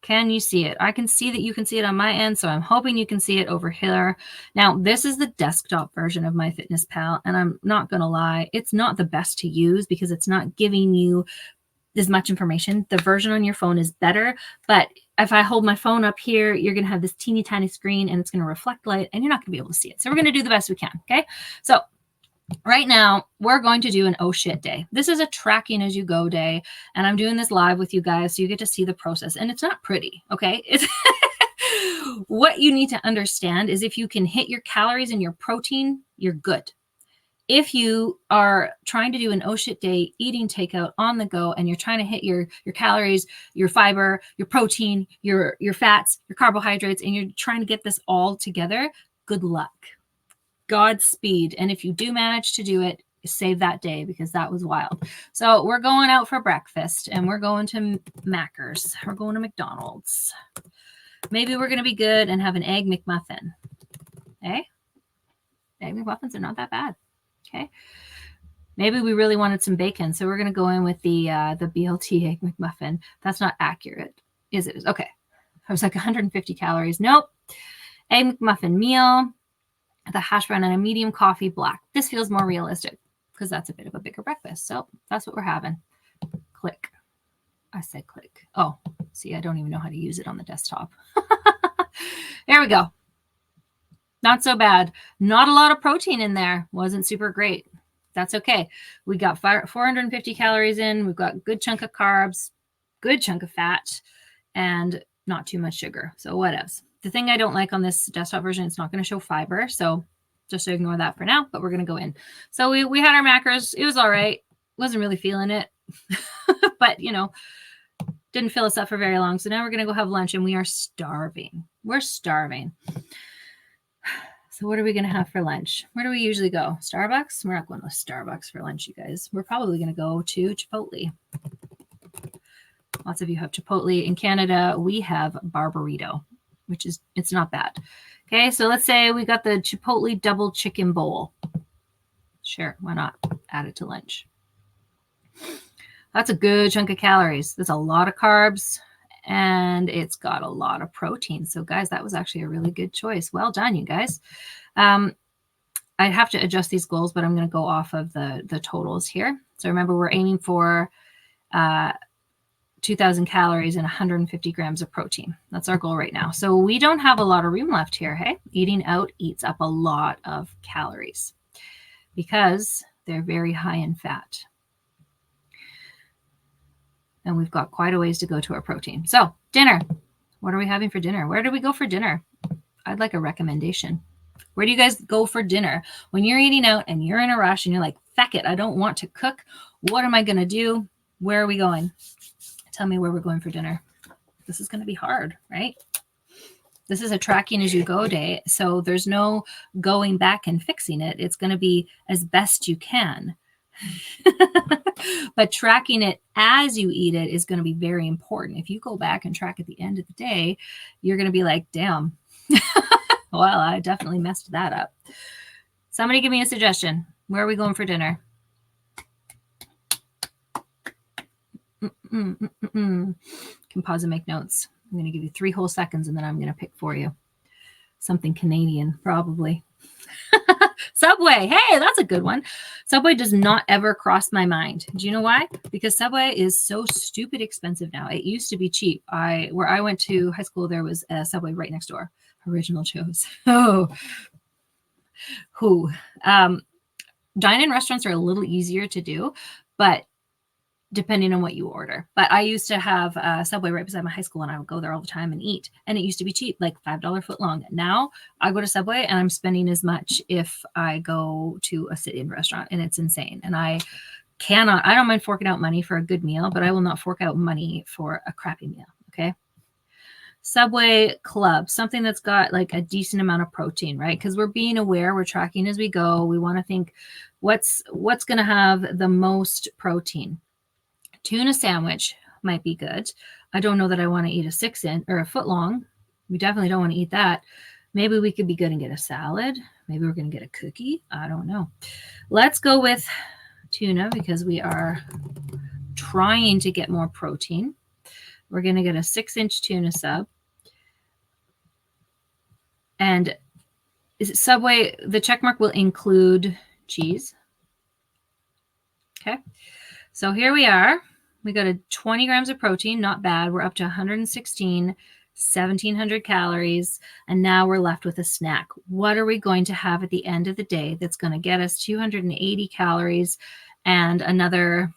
Can you see it? I can see that you can see it on my end, so I'm hoping you can see it over here. Now, this is the desktop version of MyFitnessPal, and I'm not going to lie, it's not the best to use because it's not giving you as much information. The version on your phone is better, but if I hold my phone up here, you're going to have this teeny tiny screen, and it's going to reflect light, and you're not going to be able to see it. So we're going to do the best we can, okay? So right now, we're going to do an oh shit day. This is a tracking as you go day, and I'm doing this live with you guys so you get to see the process. And it's not pretty, okay? It's what you need to understand is if you can hit your calories and your protein, you're good. If you are trying to do an oh shit day, eating takeout on the go, and you're trying to hit your calories, your fiber, your protein, your fats, your carbohydrates, and you're trying to get this all together, good luck. Godspeed. And if you do manage to do it, save that day because that was wild. So we're going out for breakfast and we're going to Macca's. We're going to McDonald's. Maybe we're going to be good and have an egg McMuffin. Okay? Egg McMuffins are not that bad. Okay? Maybe we really wanted some bacon, so we're going to go in with the BLT egg McMuffin. That's not accurate, is it? Okay. I was like 150 calories. Nope. Egg McMuffin meal. The hash brown and a medium coffee black. This feels more realistic because that's a bit of a bigger breakfast. So that's what we're having. Click. I said click. Oh, see, I don't even know how to use it on the desktop. There we go. Not so bad. Not a lot of protein in there. Wasn't super great. That's okay. We got 450 calories in. We've got a good chunk of carbs, good chunk of fat, and not too much sugar. So what else? The thing I don't like on this desktop version, it's not going to show fiber. So just ignore that for now, but we're going to go in. So we had our macros. It was all right. Wasn't really feeling it, but you know, didn't fill us up for very long. So now we're going to go have lunch and we are starving. We're starving. So what are we going to have for lunch? Where do we usually go? Starbucks? We're not going to Starbucks for lunch, you guys. We're probably going to go to Chipotle. Lots of you have Chipotle. In Canada, we have Barburrito, which is, it's not bad. Okay, so let's say we got the Chipotle double chicken bowl. Sure, why not? Add it to lunch. That's a good chunk of calories. That's a lot of carbs, and it's got a lot of protein. So guys, that was actually a really good choice. Well done, you guys. I have to adjust these goals, but I'm going to go off of the totals here. So remember, we're aiming for 2,000 calories and 150 grams of protein. That's our goal right now. So we don't have a lot of room left here. Hey, eating out eats up a lot of calories because they're very high in fat. And we've got quite a ways to go to our protein. So dinner, what are we having for dinner? Where do we go for dinner? I'd like a recommendation. Where do you guys go for dinner? When you're eating out and you're in a rush and you're like, feck it, I don't want to cook. What am I going to do? Where are we going? Tell me where we're going for dinner. This is going to be hard, right? This is a tracking as you go day. So there's no going back and fixing it. It's going to be as best you can. But tracking it as you eat it is going to be very important. If you go back and track at the end of the day, you're going to be like, damn, well, I definitely messed that up. Somebody give me a suggestion. Where are we going for dinner? Can pause and make notes. I'm going to give you 3 whole seconds, and then I'm going to pick for you. Something Canadian, probably. Subway. Hey, that's a good one. Subway does not ever cross my mind. Do you know why? Because Subway is so stupid expensive now. It used to be cheap. Where I went to high school, there was a Subway right next door. Original Joe's. Oh, who? Dine-in restaurants are a little easier to do, but depending on what you order. But I used to have a Subway right beside my high school, and I would go there all the time and eat. And it used to be cheap, like $5 foot long. Now I go to Subway and I'm spending as much if I go to a sit-in restaurant, and it's insane. And I don't mind forking out money for a good meal, but I will not fork out money for a crappy meal. Okay. Subway Club, something that's got like a decent amount of protein, right? Because we're being aware, we're tracking as we go. We want to think what's going to have the most protein. Tuna sandwich might be good. I don't know that I want to eat a 6-inch or a foot long. We definitely don't want to eat that. Maybe we could be good and get a salad. Maybe we're going to get a cookie. I don't know. Let's go with tuna because we are trying to get more protein. We're going to get a 6-inch tuna sub. And Subway, the check mark will include cheese. Okay. So here we are. We got a 20 grams of protein, not bad. We're up to 116, 1,700 calories, and now we're left with a snack. What are we going to have at the end of the day that's going to get us 280 calories and another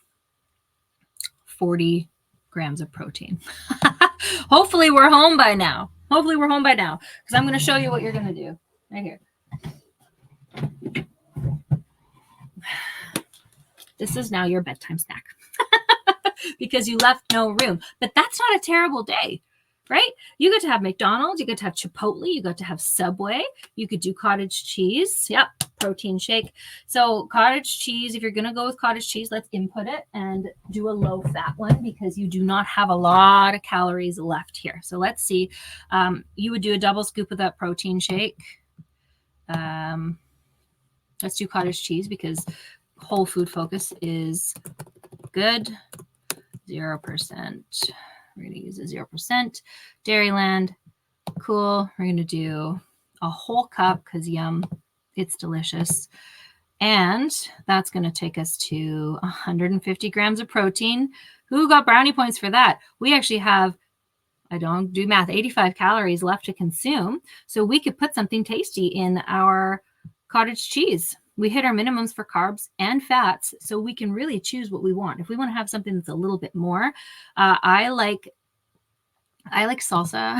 40 grams of protein? Hopefully we're home by now. Because I'm going to show you what you're going to do right here. This is now your bedtime snack because you left no room. But that's not a terrible day, right? You get to have McDonald's, you get to have Chipotle, you got to have Subway, you could do cottage cheese. Yep, protein shake. So cottage cheese, if you're going to go with cottage cheese, let's input it and do a low fat one because you do not have a lot of calories left here. So let's see. You would do a double scoop of that protein shake. Let's do cottage cheese because Whole Food Focus is good. 0%. We're going to use a 0%. Dairyland, cool. We're going to do a whole cup because yum, it's delicious. And that's going to take us to 150 grams of protein. Who got brownie points for that? We actually have, I don't do math, 85 calories left to consume. So we could put something tasty in our cottage cheese. We hit our minimums for carbs and fats, so we can really choose what we want. If we want to have something that's a little bit more, I like salsa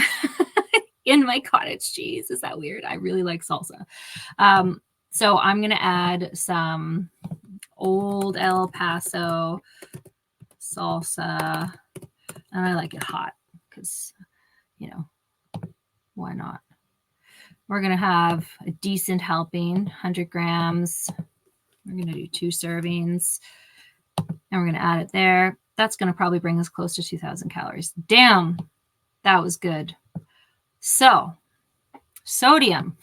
in my cottage cheese. Is that weird? I really like salsa. So I'm going to add some Old El Paso salsa, and I like it hot because, why not? We're going to have a decent helping, 100 grams. We're going to do 2 servings, and we're going to add it there. That's going to probably bring us close to 2,000 calories. Damn, that was good. So, sodium,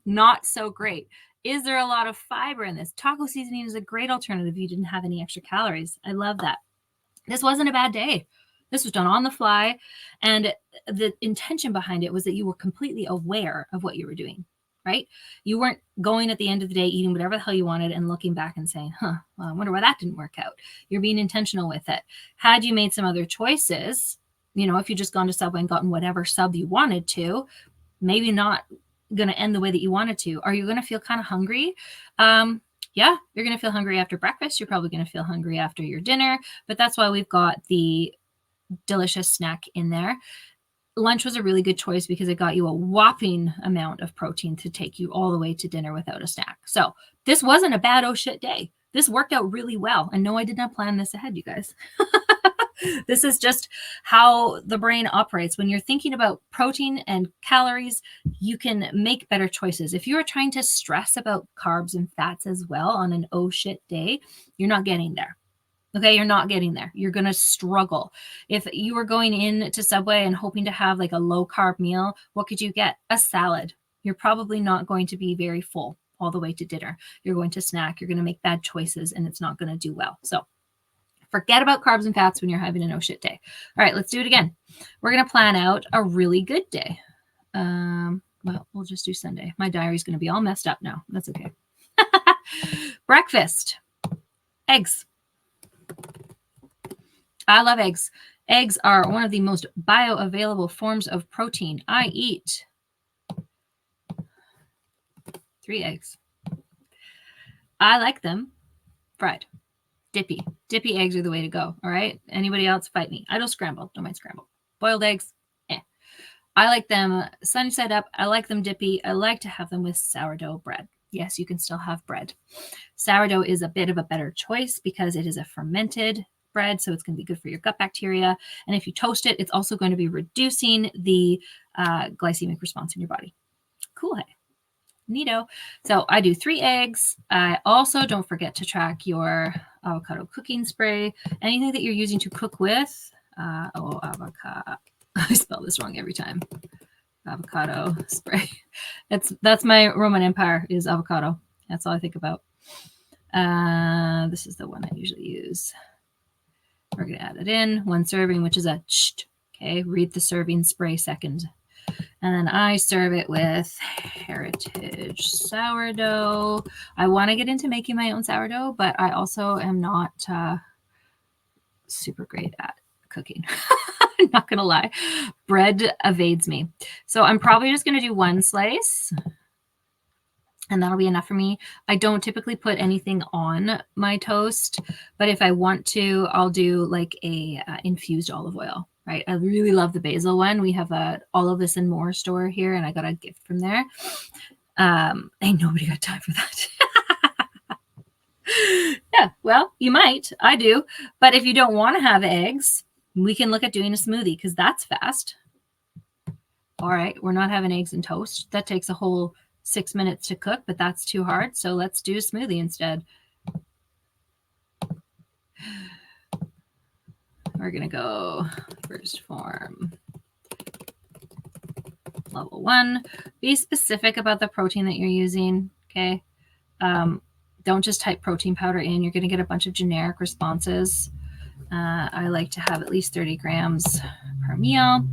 not so great. Is there a lot of fiber in this? Taco seasoning is a great alternative if you didn't have any extra calories. I love that. This wasn't a bad day. This was done on the fly. And the intention behind it was that you were completely aware of what you were doing, right? You weren't going at the end of the day eating whatever the hell you wanted and looking back and saying, well, I wonder why that didn't work out. You're being intentional with it. Had you made some other choices, if you just gone to Subway and gotten whatever sub you wanted to, maybe not going to end the way that you wanted to. Are you going to feel kind of hungry? Yeah, you're going to feel hungry after breakfast. You're probably going to feel hungry after your dinner, but that's why we've got the delicious snack in there. Lunch was a really good choice because it got you a whopping amount of protein to take you all the way to dinner without a snack. So this wasn't a bad oh shit day. This worked out really well. And no, I did not plan this ahead, you guys. This is just how the brain operates. When you're thinking about protein and calories, you can make better choices. If you are trying to stress about carbs and fats as well on an oh shit day, you're not getting there. Okay, you're not getting there. You're going to struggle. If you were going in to Subway and hoping to have like a low carb meal, what could you get? A salad. You're probably not going to be very full all the way to dinner. You're going to snack. You're going to make bad choices and it's not going to do well. So forget about carbs and fats when you're having a no shit day. All right, let's do it again. We're going to plan out a really good day. Well, we'll just do Sunday. My diary's going to be all messed up now. That's okay. Breakfast. Eggs. I love eggs. Eggs are one of the most bioavailable forms of protein. I eat 3 eggs. I like them fried. Dippy. Dippy eggs are the way to go. All right. Anybody else fight me? I don't scramble. Don't mind scrambled. Boiled eggs. I like them sunny side up. I like them dippy. I like to have them with sourdough bread. Yes, you can still have bread. Sourdough is a bit of a better choice because it is a fermented bread, so it's going to be good for your gut bacteria. And if you toast it, it's also going to be reducing the glycemic response in your body. Cool. Hey. Neato. So I do 3 eggs. I also don't forget to track your avocado cooking spray. Anything that you're using to cook with. Avocado. I spell this wrong every time. Avocado spray. That's my Roman Empire is avocado. That's all I think about. This is the one I usually use. We're going to add it in. 1 serving, which is a cht. Okay, read the serving spray second. And then I serve it with Heritage sourdough. I want to get into making my own sourdough, but I also am not super great at cooking. I'm not going to lie. Bread evades me. So I'm probably just going to do 1 slice. And that'll be enough for me. I don't typically put anything on my toast, but if I want to, I'll do like a infused olive oil, right? I really love the basil one. We have a All of This and More store here, and I got a gift from there. Ain't nobody got time for that. Yeah, well, you might. I do. But if you don't want to have eggs, we can look at doing a smoothie because that's fast. All right, we're not having eggs and toast. That takes a whole 6 minutes to cook, but that's too hard. So let's do a smoothie instead. We're going to go first form. Level 1. Be specific about the protein that you're using. Okay. Don't just type protein powder in. You're going to get a bunch of generic responses. I like to have at least 30 grams per meal.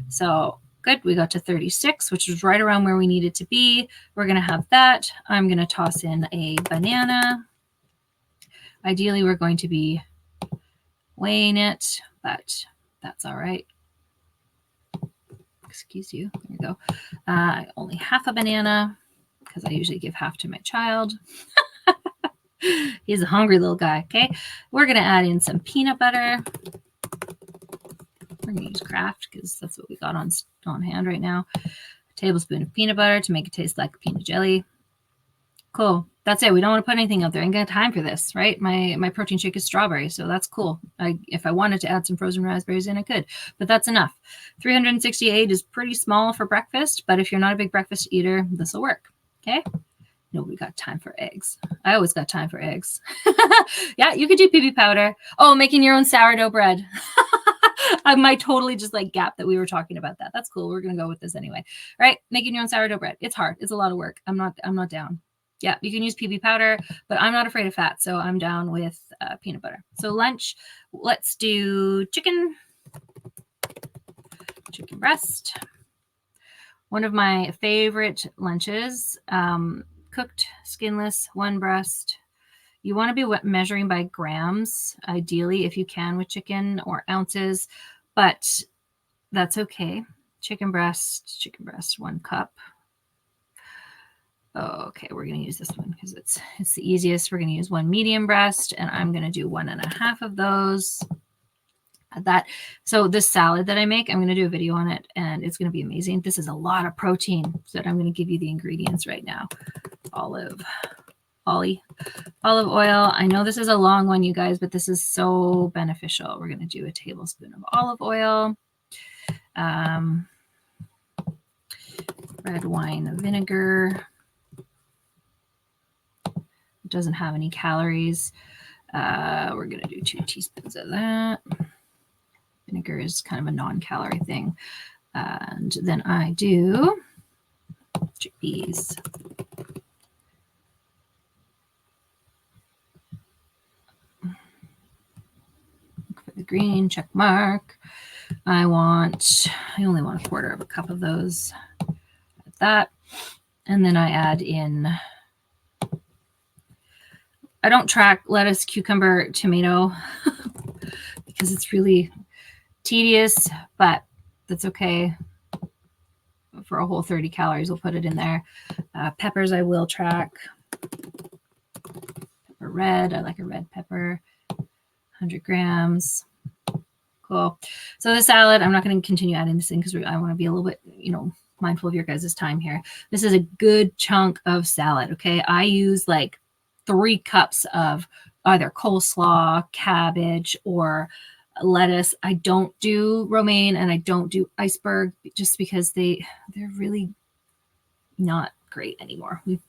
So good. We got to 36, which is right around where we needed to be. We're going to have that. I'm going to toss in a banana. Ideally, we're going to be weighing it, but that's all right. Excuse you. There we go. Only half a banana because I usually give half to my child. He's a hungry little guy. Okay. We're going to add in some peanut butter. We're going to use Kraft because that's what we got on hand right now. A tablespoon of peanut butter to make it taste like peanut jelly. Cool. That's it. We don't want to put anything out there. I ain't got time for this, right? My protein shake is strawberry, so that's cool. If I wanted to add some frozen raspberries in, I could, but that's enough. 368 is pretty small for breakfast, but if you're not a big breakfast eater, this will work. Okay. Nobody got time for eggs. I always got time for eggs. Yeah, you could do PB powder. Oh, making your own sourdough bread. I might totally just like gap that we were talking about that. That's cool. We're going to go with this anyway. All right. Making your own sourdough bread. It's hard. It's a lot of work. I'm not down. Yeah, you can use PB powder, but I'm not afraid of fat, so I'm down with peanut butter. So lunch, let's do chicken breast. One of my favorite lunches, cooked, skinless, one breast. You want to be measuring by grams, ideally, if you can with chicken, or ounces, but that's okay. Chicken breast, 1 cup. Okay, we're going to use this one because it's the easiest. We're going to use 1 medium breast, and I'm going to do 1.5 of those. That. So this salad that I make, I'm going to do a video on it, and it's going to be amazing. This is a lot of protein, so I'm going to give you the ingredients right now. Olive oil. I know this is a long one, you guys, but this is so beneficial. We're going to do a tablespoon of olive oil, red wine vinegar. It doesn't have any calories. We're going to do 2 teaspoons of that. Vinegar is kind of a non-calorie thing. And then I do chickpeas. Look for the green check mark. I only want 1/4 cup of those. Like that. And then I add in, I don't track lettuce, cucumber, tomato because it's really tedious, but that's okay. For a whole 30 calories, we'll put it in there. Peppers I will track. Pepper red, I like a red pepper. 100 grams. Cool. So the salad, I'm not going to continue adding this in because I want to be a little bit, mindful of your guys' time here. This is a good chunk of salad, okay? I use like 3 cups of either coleslaw, cabbage, or lettuce. I don't do romaine and I don't do iceberg just because they're really not great anymore. We've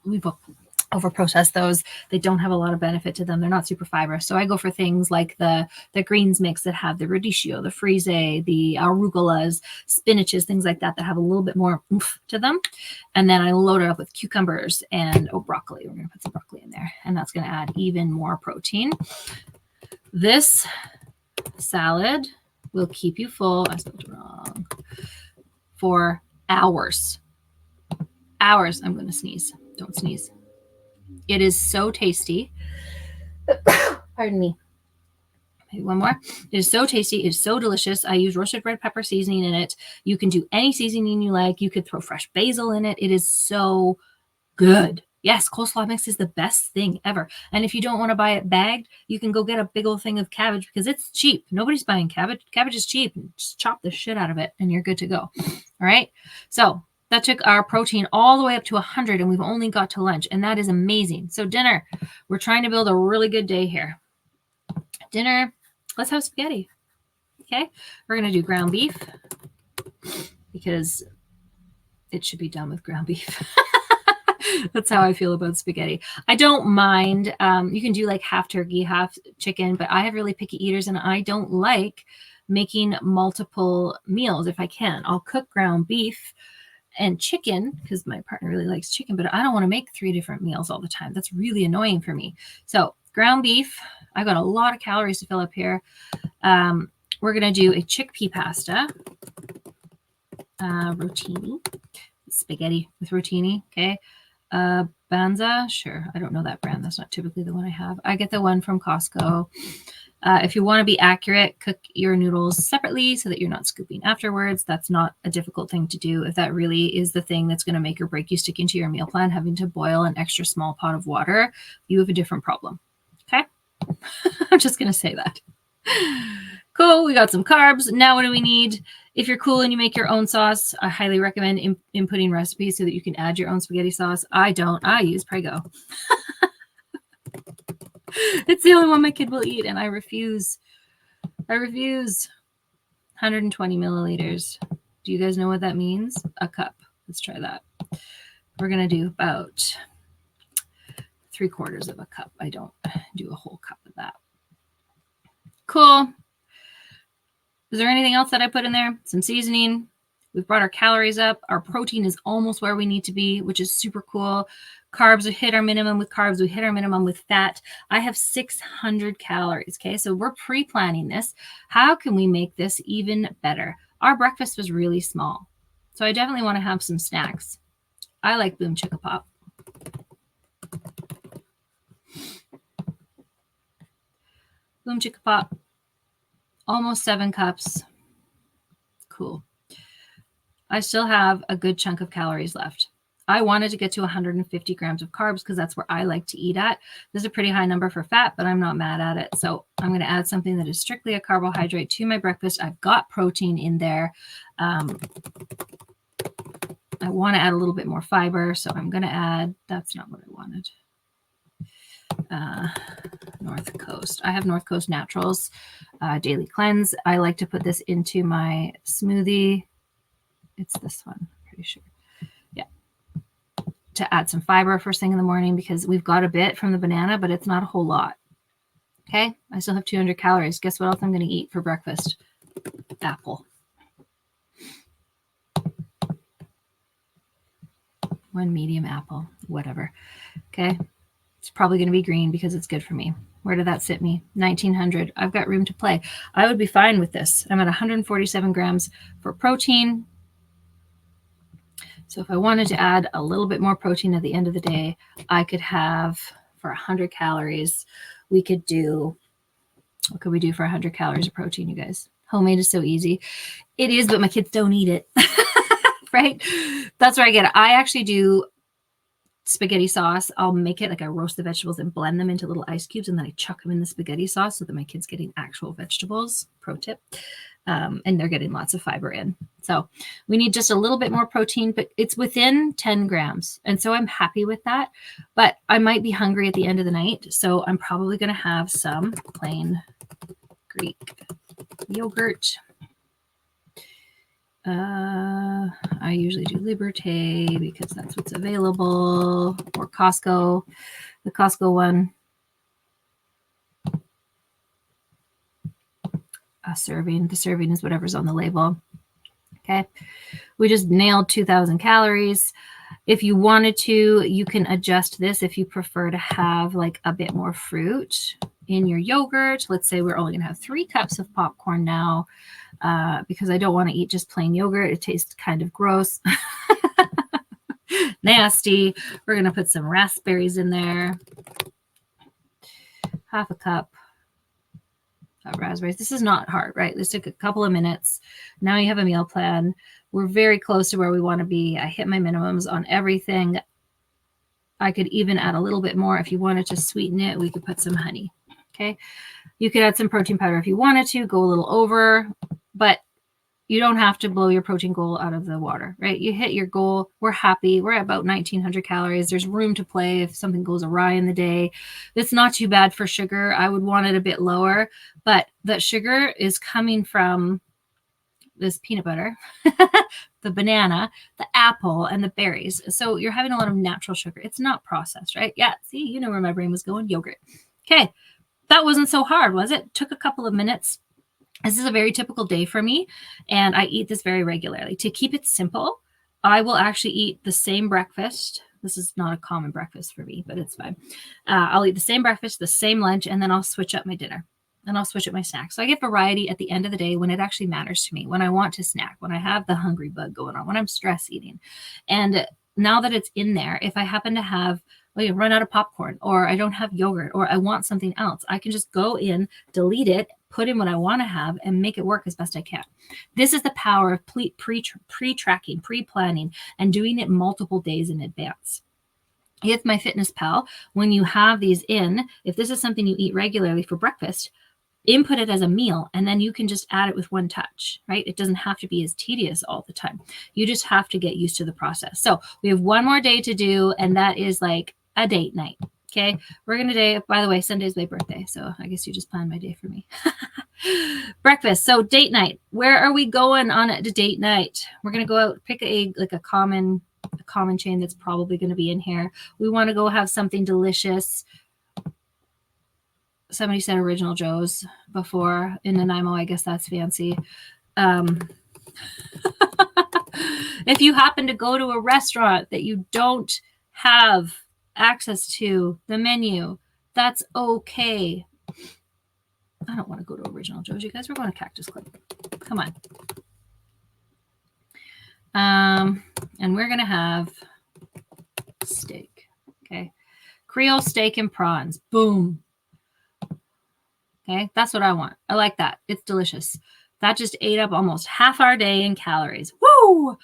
over-processed those. They don't have a lot of benefit to them. They're not super fibrous. So I go for things like the greens mix that have the radicchio, the frise, the arugulas, spinaches, things like that have a little bit more oomph to them. And then I load it up with cucumbers and broccoli. We're going to put some broccoli in there, and that's going to add even more protein. This salad will keep you full. I spelled it wrong. For hours. Hours. I'm going to sneeze. Don't sneeze. It is so tasty. Pardon me. Maybe one more. It is so tasty. It is so delicious. I use roasted red pepper seasoning in it. You can do any seasoning you like. You could throw fresh basil in it. It is so good. Yes, coleslaw mix is the best thing ever. And if you don't want to buy it bagged, you can go get a big old thing of cabbage because it's cheap. Nobody's buying cabbage. Cabbage is cheap. Just chop the shit out of it and you're good to go. All right. So that took our protein all the way up to 100 and we've only got to lunch. And that is amazing. So dinner, we're trying to build a really good day here. Dinner, let's have spaghetti. Okay. We're going to do ground beef because it should be done with ground beef. That's how I feel about spaghetti. I don't mind. You can do like half turkey, half chicken, but I have really picky eaters and I don't like making multiple meals if I can. I'll cook ground beef and chicken because my partner really likes chicken, but I don't want to make 3 different meals all the time. That's really annoying for me. So ground beef, I got a lot of calories to fill up here. We're going to do a chickpea pasta, rotini, spaghetti with rotini. Okay. Banza, sure. I don't know that brand. That's not typically the one I have. I get the one from Costco. If you want to be accurate, cook your noodles separately so that you're not scooping afterwards. That's not a difficult thing to do. If that really is the thing that's going to make or break you sticking to your meal plan, having to boil an extra small pot of water, you have a different problem. Okay? I'm just going to say that. Cool. We got some carbs. Now what do we need? If you're cool and you make your own sauce, I highly recommend inputting recipes so that you can add your own spaghetti sauce. I don't. I use Prego. It's the only one my kid will eat, and I refuse. 120 milliliters. Do you guys know what that means? A cup. Let's try that. We're going to do about 3/4 of a cup. I don't do a whole cup of that. Cool. Is there anything else that I put in there? Some seasoning. We've brought our calories up. Our protein is almost where we need to be, which is super cool. Carbs, we hit our minimum with carbs. We hit our minimum with fat. I have 600 calories. Okay. So we're pre-planning this. How can we make this even better? Our breakfast was really small. So I definitely want to have some snacks. I like Boom Chicka Pop. Boom Chicka Pop. Almost 7 cups. Cool. I still have a good chunk of calories left. I wanted to get to 150 grams of carbs because that's where I like to eat at. This is a pretty high number for fat, but I'm not mad at it. So I'm going to add something that is strictly a carbohydrate to my breakfast. I've got protein in there. I want to add a little bit more fiber. So I'm going to add, that's not what I wanted. North Coast. I have North Coast Naturals Daily Cleanse. I like to put this into my smoothie. It's this one, pretty sure. Yeah. To add some fiber first thing in the morning because we've got a bit from the banana, but it's not a whole lot. Okay. I still have 200 calories. Guess what else I'm going to eat for breakfast? Apple. One medium apple, whatever. Okay. It's probably going to be green because it's good for me. Where did that sit me? 1900. I've got room to play. I would be fine with this. I'm at 147 grams for protein. So if I wanted to add a little bit more protein at the end of the day, I could have for 100 calories, we could do, what could we do for 100 calories of protein, you guys? Homemade is so easy. It is, but my kids don't eat it, right? That's where I get it. I actually do spaghetti sauce. I'll make it like I roast the vegetables and blend them into little ice cubes, and then I chuck them in the spaghetti sauce so that my kids getting actual vegetables. Pro tip. And they're getting lots of fiber in. So we need just a little bit more protein, but it's within 10 grams. And so I'm happy with that, but I might be hungry at the end of the night. So I'm probably going to have some plain Greek yogurt. I usually do Liberté because that's what's available, or Costco, the Costco one. A serving. The serving is whatever's on the label. Okay. We just nailed 2,000 calories. If you wanted to, you can adjust this if you prefer to have like a bit more fruit in your yogurt. Let's say we're only going to have 3 cups of popcorn now because I don't want to eat just plain yogurt. It tastes kind of gross. Nasty. We're going to put some raspberries in there. Half a cup. Raspberries. This is not hard, right? This took a couple of minutes. Now you have a meal plan. We're very close to where we want to be. I hit my minimums on everything. I could even add a little bit more. If you wanted to sweeten it, we could put some honey. Okay. You could add some protein powder if you wanted to, go a little over, but you don't have to blow your protein goal out of the water, right? You hit your goal. We're happy. We're at about 1,900 calories. There's room to play if something goes awry in the day. It's not too bad for sugar. I would want it a bit lower, but that sugar is coming from this peanut butter, the banana, the apple, and the berries. So you're having a lot of natural sugar. It's not processed, right? Yeah. See, you know where my brain was going. Yogurt. Okay. That wasn't so hard, was it? Took a couple of minutes. This is a very typical day for me, and I eat this very regularly. To keep it simple, I will actually eat the same breakfast. This is not a common breakfast for me, but it's fine. I'll eat the same breakfast, the same lunch, and then I'll switch up my dinner, and I'll switch up my snacks. So I get variety at the end of the day when it actually matters to me, when I want to snack, when I have the hungry bug going on, when I'm stress eating. And now that it's in there, if I happen to have run out of popcorn, or I don't have yogurt, or I want something else, I can just go in, delete it, put in what I want to have, and make it work as best I can. This is the power of pre-tracking, pre-planning, and doing it multiple days in advance. With MyFitnessPal, when you have these in, if this is something you eat regularly for breakfast, input it as a meal, and then you can just add it with one touch, right? It doesn't have to be as tedious all the time. You just have to get used to the process. So we have one more day to do, and that is like a date night. Okay. We're going to day, by the way, Sunday's my birthday. So I guess you just planned my day for me. Breakfast. So date night. Where are we going on a date night? We're going to go out, pick a common chain that's probably going to be in here. We want to go have something delicious. Somebody said Original Joe's before in Nanaimo. I guess that's fancy. If you happen to go to a restaurant that you don't have access to the menu, that's okay. I don't want to go to Original Joe's, you guys. We're going to Cactus Club. Come on. And we're going to have steak. Okay. Creole steak and prawns. Boom. Okay. That's what I want. I like that. It's delicious. That just ate up almost half our day in calories. Woo!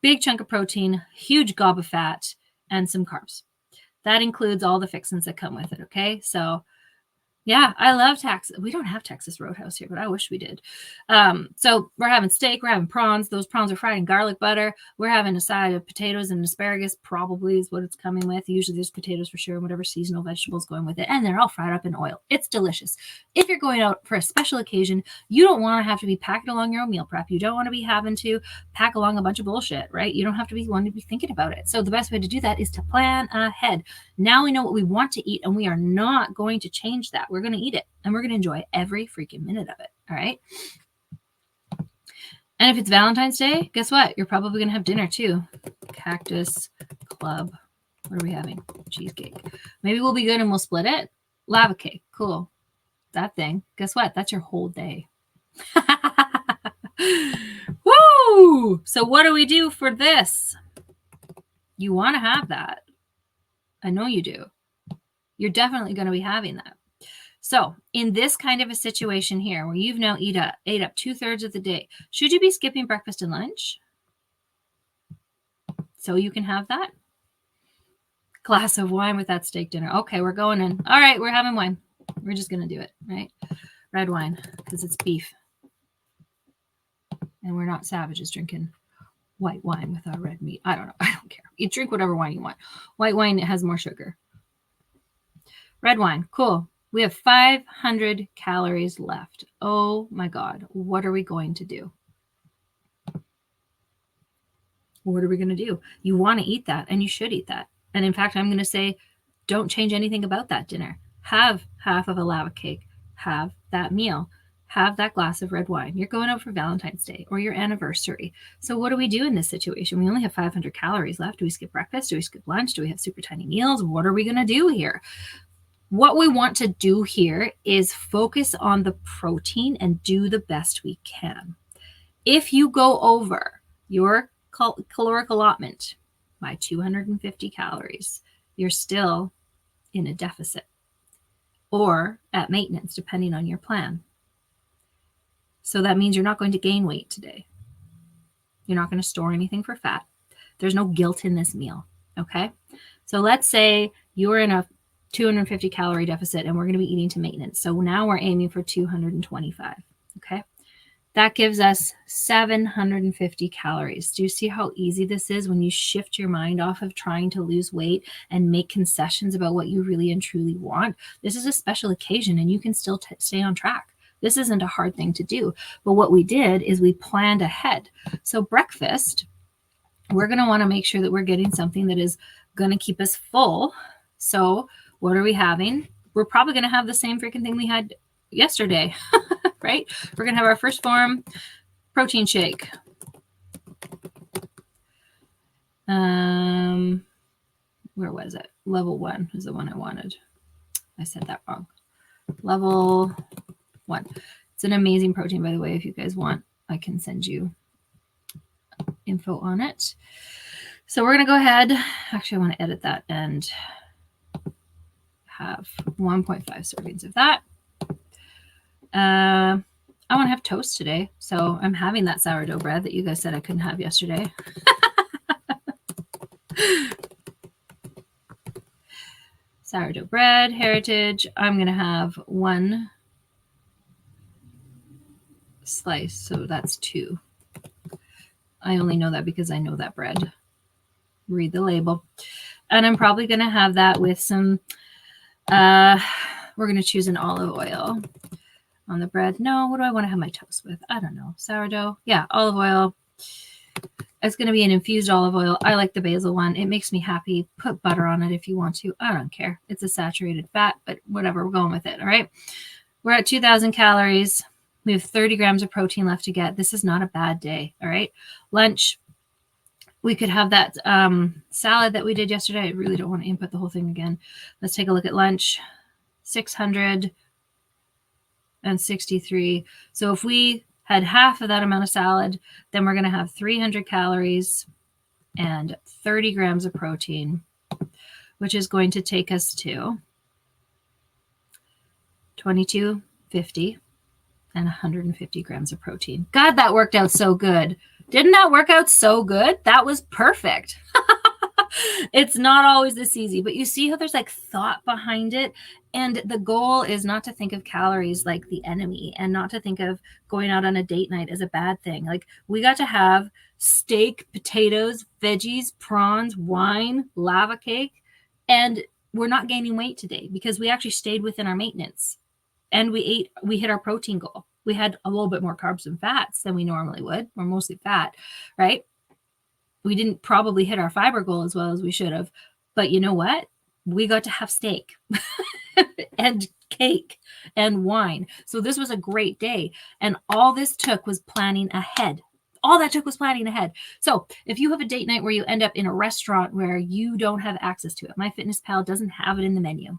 Big chunk of protein, huge gob of fat, and some carbs. That includes all the fixins that come with it. Okay. So yeah, I love Texas. We don't have Texas Roadhouse here, but I wish we did. So we're having steak, we're having prawns. Those prawns are fried in garlic butter. We're having a side of potatoes and asparagus, probably is what it's coming with. Usually there's potatoes for sure, and whatever seasonal vegetables going with it. And they're all fried up in oil. It's delicious. If you're going out for a special occasion, you don't want to have to be packing along your own meal prep. You don't want to be having to pack along a bunch of bullshit, right? You don't have to be wanting to be thinking about it. So the best way to do that is to plan ahead. Now we know what we want to eat, and we are not going to change that. We're going to eat it, and we're going to enjoy every freaking minute of it. All right. And if it's Valentine's Day, guess what? You're probably going to have dinner too. Cactus Club. What are we having? Cheesecake. Maybe we'll be good and we'll split it. Lava cake. Cool. That thing. Guess what? That's your whole day. Woo! So what do we do for this? You want to have that. I know you do. You're definitely going to be having that. So in this kind of a situation here, where you've now ate up 2/3 of the day, should you be skipping breakfast and lunch so you can have that glass of wine with that steak dinner? Okay, we're going in. All right, we're having wine. We're just going to do it, right? Red wine, because it's beef. And we're not savages drinking white wine with our red meat. I don't know. I don't care. You drink whatever wine you want. White wine has more sugar. Red wine. Cool. We have 500 calories left. Oh my God. What are we going to do? What are we going to do? You want to eat that, and you should eat that. And in fact, I'm going to say, don't change anything about that dinner. Have half of a lava cake. Have that meal. Have that glass of red wine. You're going out for Valentine's Day or your anniversary. So what do we do in this situation? We only have 500 calories left. Do we skip breakfast? Do we skip lunch? Do we have super tiny meals? What are we going to do here? What we want to do here is focus on the protein and do the best we can. If you go over your caloric allotment by 250 calories, you're still in a deficit or at maintenance, depending on your plan. So that means you're not going to gain weight today. You're not going to store anything for fat. There's no guilt in this meal, okay? So let's say you're in a 250 calorie deficit and we're going to be eating to maintenance. So now we're aiming for 225, okay? That gives us 750 calories. Do you see how easy this is when you shift your mind off of trying to lose weight and make concessions about what you really and truly want? This is a special occasion and you can still stay on track. This isn't a hard thing to do. But what we did is we planned ahead. So breakfast, we're going to want to make sure that we're getting something that is going to keep us full. So what are we having? We're probably going to have the same freaking thing we had yesterday, right? We're going to have our First Form protein shake. Where was it? Level 1 is the one I wanted. I said that wrong. Level 1. It's an amazing protein, by the way. If you guys want, I can send you info on it. So we're going to go ahead. Actually, I want to edit that and have 1.5 servings of that. I want to have toast today. So I'm having that sourdough bread that you guys said I couldn't have yesterday. Sourdough bread, Heritage. I'm going to have 1 slice. So that's 2. I only know that because I know that bread. Read the label. And I'm probably going to have that with some, we're going to choose an olive oil on the bread. No, what do I want to have my toast with? I don't know. Sourdough. Yeah, olive oil. It's going to be an infused olive oil. I like the basil one. It makes me happy. Put butter on it if you want to. I don't care. It's a saturated fat, but whatever. We're going with it. All right. We're at 2,000 calories. We have 30 grams of protein left to get. This is not a bad day. All right. Lunch. We could have that salad that we did yesterday. I really don't want to input the whole thing again. Let's take a look at lunch. 663. So if we had half of that amount of salad, then we're going to have 300 calories and 30 grams of protein, which is going to take us to 2250 and 150 grams of protein. God, that worked out so good. Didn't that work out so good? That was perfect. It's not always this easy, but you see how there's like thought behind it. And the goal is not to think of calories like the enemy and not to think of going out on a date night as a bad thing. Like we got to have steak, potatoes, veggies, prawns, wine, lava cake, and we're not gaining weight today because we actually stayed within our maintenance and we hit our protein goal. We had a little bit more carbs and fats than we normally would. We're mostly fat, right? We didn't probably hit our fiber goal as well as we should have. But you know what? We got to have steak and cake and wine. So this was a great day. And all this took was planning ahead. All that took was planning ahead. So if you have a date night where you end up in a restaurant where you don't have access to it, MyFitnessPal doesn't have it in the menu.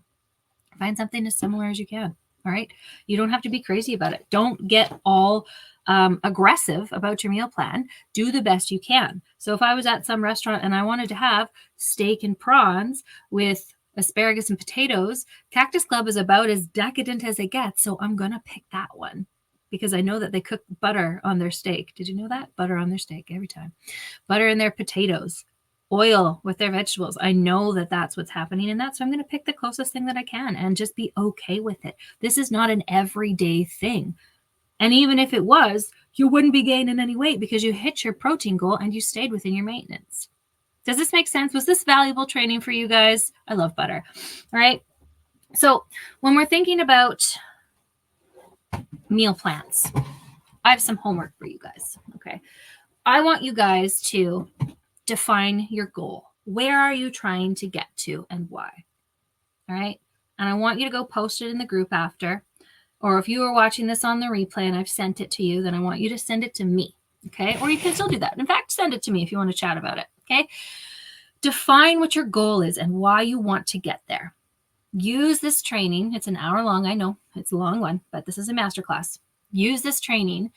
Find something as similar as you can. All right. You don't have to be crazy about it. Don't get all aggressive about your meal plan. Do the best you can. So if I was at some restaurant and I wanted to have steak and prawns with asparagus and potatoes, Cactus Club is about as decadent as it gets. So I'm going to pick that one because I know that they cook butter on their steak. Did you know that? Butter on their steak every time. Butter in their potatoes. Oil with their vegetables. I know that that's what's happening in that. So I'm going to pick the closest thing that I can and just be okay with it. This is not an everyday thing. And even if it was, you wouldn't be gaining any weight because you hit your protein goal and you stayed within your maintenance. Does this make sense? Was this valuable training for you guys? I love butter. All right. So when we're thinking about meal plans, I have some homework for you guys. Okay. I want you guys to define your goal. Where are you trying to get to and why? All right. And I want you to go post it in the group after. Or if you are watching this on the replay and I've sent it to you, then I want you to send it to me. Okay. Or you can still do that. In fact, send it to me if you want to chat about it. Okay. Define what your goal is and why you want to get there. Use this training. It's an hour long. I know it's a long one, but this is a masterclass. Use this training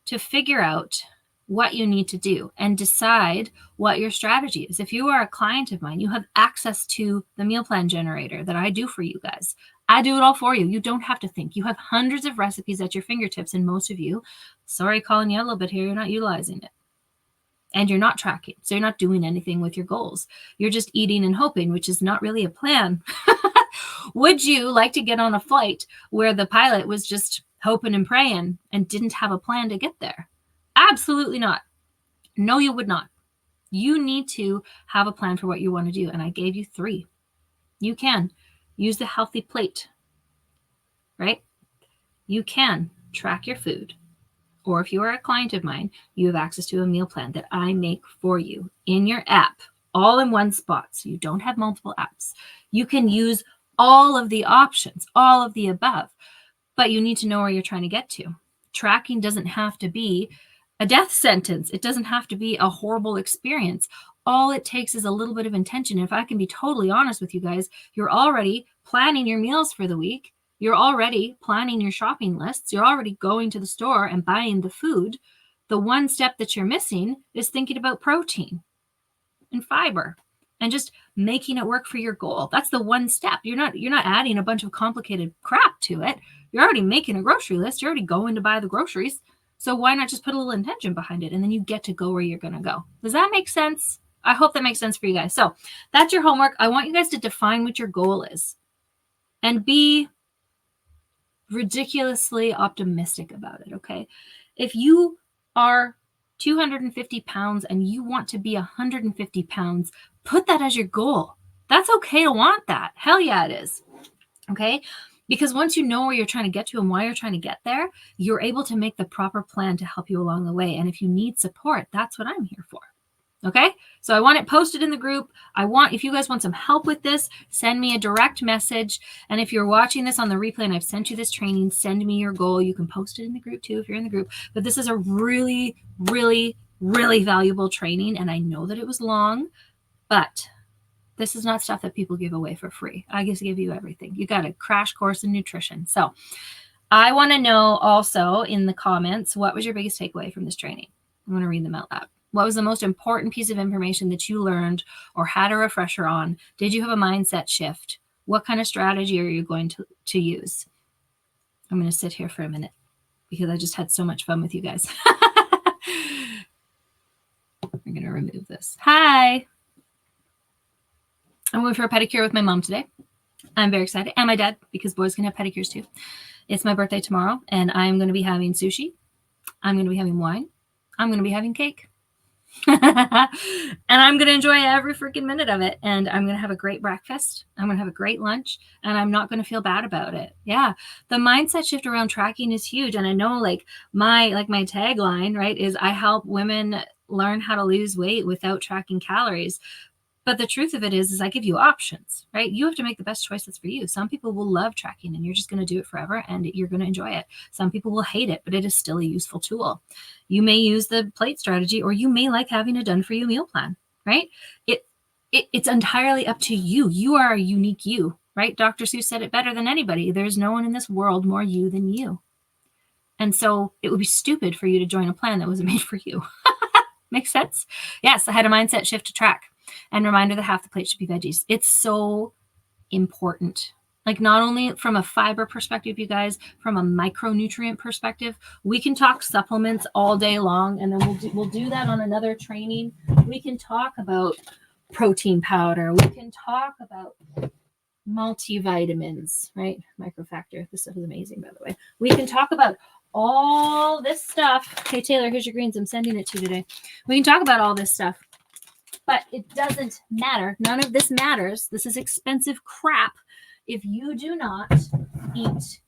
to figure out what you need to do and decide what your strategy is. If you are a client of mine, you have access to the meal plan generator that I do for you guys. I do it all for you. You don't have to think. You have hundreds of recipes at your fingertips, and most of you, sorry, calling you out a little bit here, you're not utilizing it. And you're not tracking. So you're not doing anything with your goals. You're just eating and hoping, which is not really a plan. Would you like to get on a flight where the pilot was just hoping and praying and didn't have a plan to get there? Absolutely not. No, you would not. You need to have a plan for what you want to do. And I gave you 3. You can use the healthy plate, right? You can track your food. Or if you are a client of mine, you have access to a meal plan that I make for you in your app, all in one spot. So you don't have multiple apps. You can use all of the options, all of the above, but you need to know where you're trying to get to. Tracking doesn't have to be a death sentence. It doesn't have to be a horrible experience. All it takes is a little bit of intention. If I can be totally honest with you guys, you're already planning your meals for the week. You're already planning your shopping lists. You're already going to the store and buying the food. The one step that you're missing is thinking about protein and fiber and just making it work for your goal. That's the one step. You're not adding a bunch of complicated crap to it. You're already making a grocery list. You're already going to buy the groceries. So why not just put a little intention behind it and then you get to go where you're going to go? Does that make sense? I hope that makes sense for you guys. So that's your homework. I want you guys to define what your goal is and be ridiculously optimistic about it. Okay. If you are 250 pounds and you want to be 150 pounds, put that as your goal. That's okay to want that. Hell yeah, it is. Okay. Because once you know where you're trying to get to and why you're trying to get there, you're able to make the proper plan to help you along the way. And if you need support, that's what I'm here for. Okay. So I want it posted in the group. If you guys want some help with this, send me a direct message. And if you're watching this on the replay and I've sent you this training, send me your goal. You can post it in the group too, if you're in the group, but this is a really, really really valuable training. And I know that it was long, but this is not stuff that people give away for free. I just give you everything. You got a crash course in nutrition. So I want to know also in the comments, what was your biggest takeaway from this training? I'm going to read them out loud. What was the most important piece of information that you learned or had a refresher on? Did you have a mindset shift? What kind of strategy are you going to use? I'm going to sit here for a minute because I just had so much fun with you guys. I'm going to remove this. Hi. I'm going for a pedicure with my mom today. I'm very excited. And my dad, because boys can have pedicures too. It's my birthday tomorrow, and I'm going to be having sushi. I'm going to be having wine. I'm going to be having cake. And I'm going to enjoy every freaking minute of it. And I'm going to have a great breakfast. I'm going to have a great lunch, and I'm not going to feel bad about it. Yeah. The mindset shift around tracking is huge. And I know my tagline, right, is I help women learn how to lose weight without tracking calories. But the truth of it is I give you options, right? You have to make the best choice that's for you. Some people will love tracking and you're just going to do it forever and you're going to enjoy it. Some people will hate it, but it is still a useful tool. You may use the plate strategy, or you may like having a done for you meal plan, right? It's entirely up to you. You are a unique you, right? Dr. Seuss said it better than anybody. There's no one in this world more you than you. And so it would be stupid for you to join a plan that wasn't made for you. Makes sense? Yes, I had a mindset shift to track. And reminder that half the plate should be veggies. It's so important. Like, not only from a fiber perspective, you guys, from a micronutrient perspective. We can talk supplements all day long, and then we'll do that on another training. We can talk about protein powder. We can talk about multivitamins, right? Microfactor. This stuff is amazing, by the way. We can talk about all this stuff. Hey, Taylor, here's your greens. I'm sending it to you today. We can talk about all this stuff. But it doesn't matter. None of this matters. This is expensive crap if you do not eat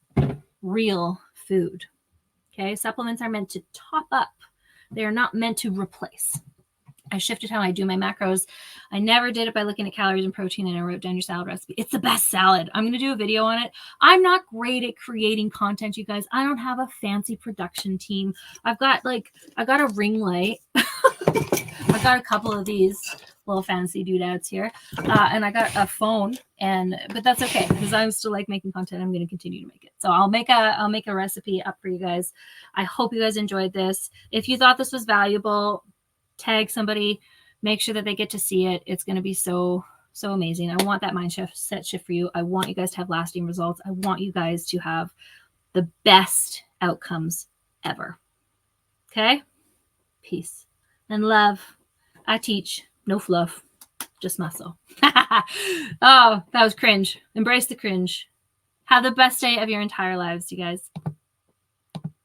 real food. Okay? Supplements are meant to top up. They are not meant to replace. I shifted how I do my macros. I never did it by looking at calories and protein, and I wrote down your salad recipe. It's the best salad. I'm going to do a video on it. I'm not great at creating content, you guys. I don't have a fancy production team. I got a ring light. I got a couple of these little fancy doodads here, and I got a phone, but that's okay because I'm still making content. I'm going to continue to make it. So I'll make a recipe up for you guys. I hope you guys enjoyed this. If you thought this was valuable, tag somebody, make sure that they get to see it. It's going to be so amazing. I want that mindset shift for you. I want you guys to have lasting results. I want you guys to have the best outcomes ever. Okay? Peace and love. I teach, no fluff, just muscle. Oh, that was cringe. Embrace the cringe. Have the best day of your entire lives, you guys.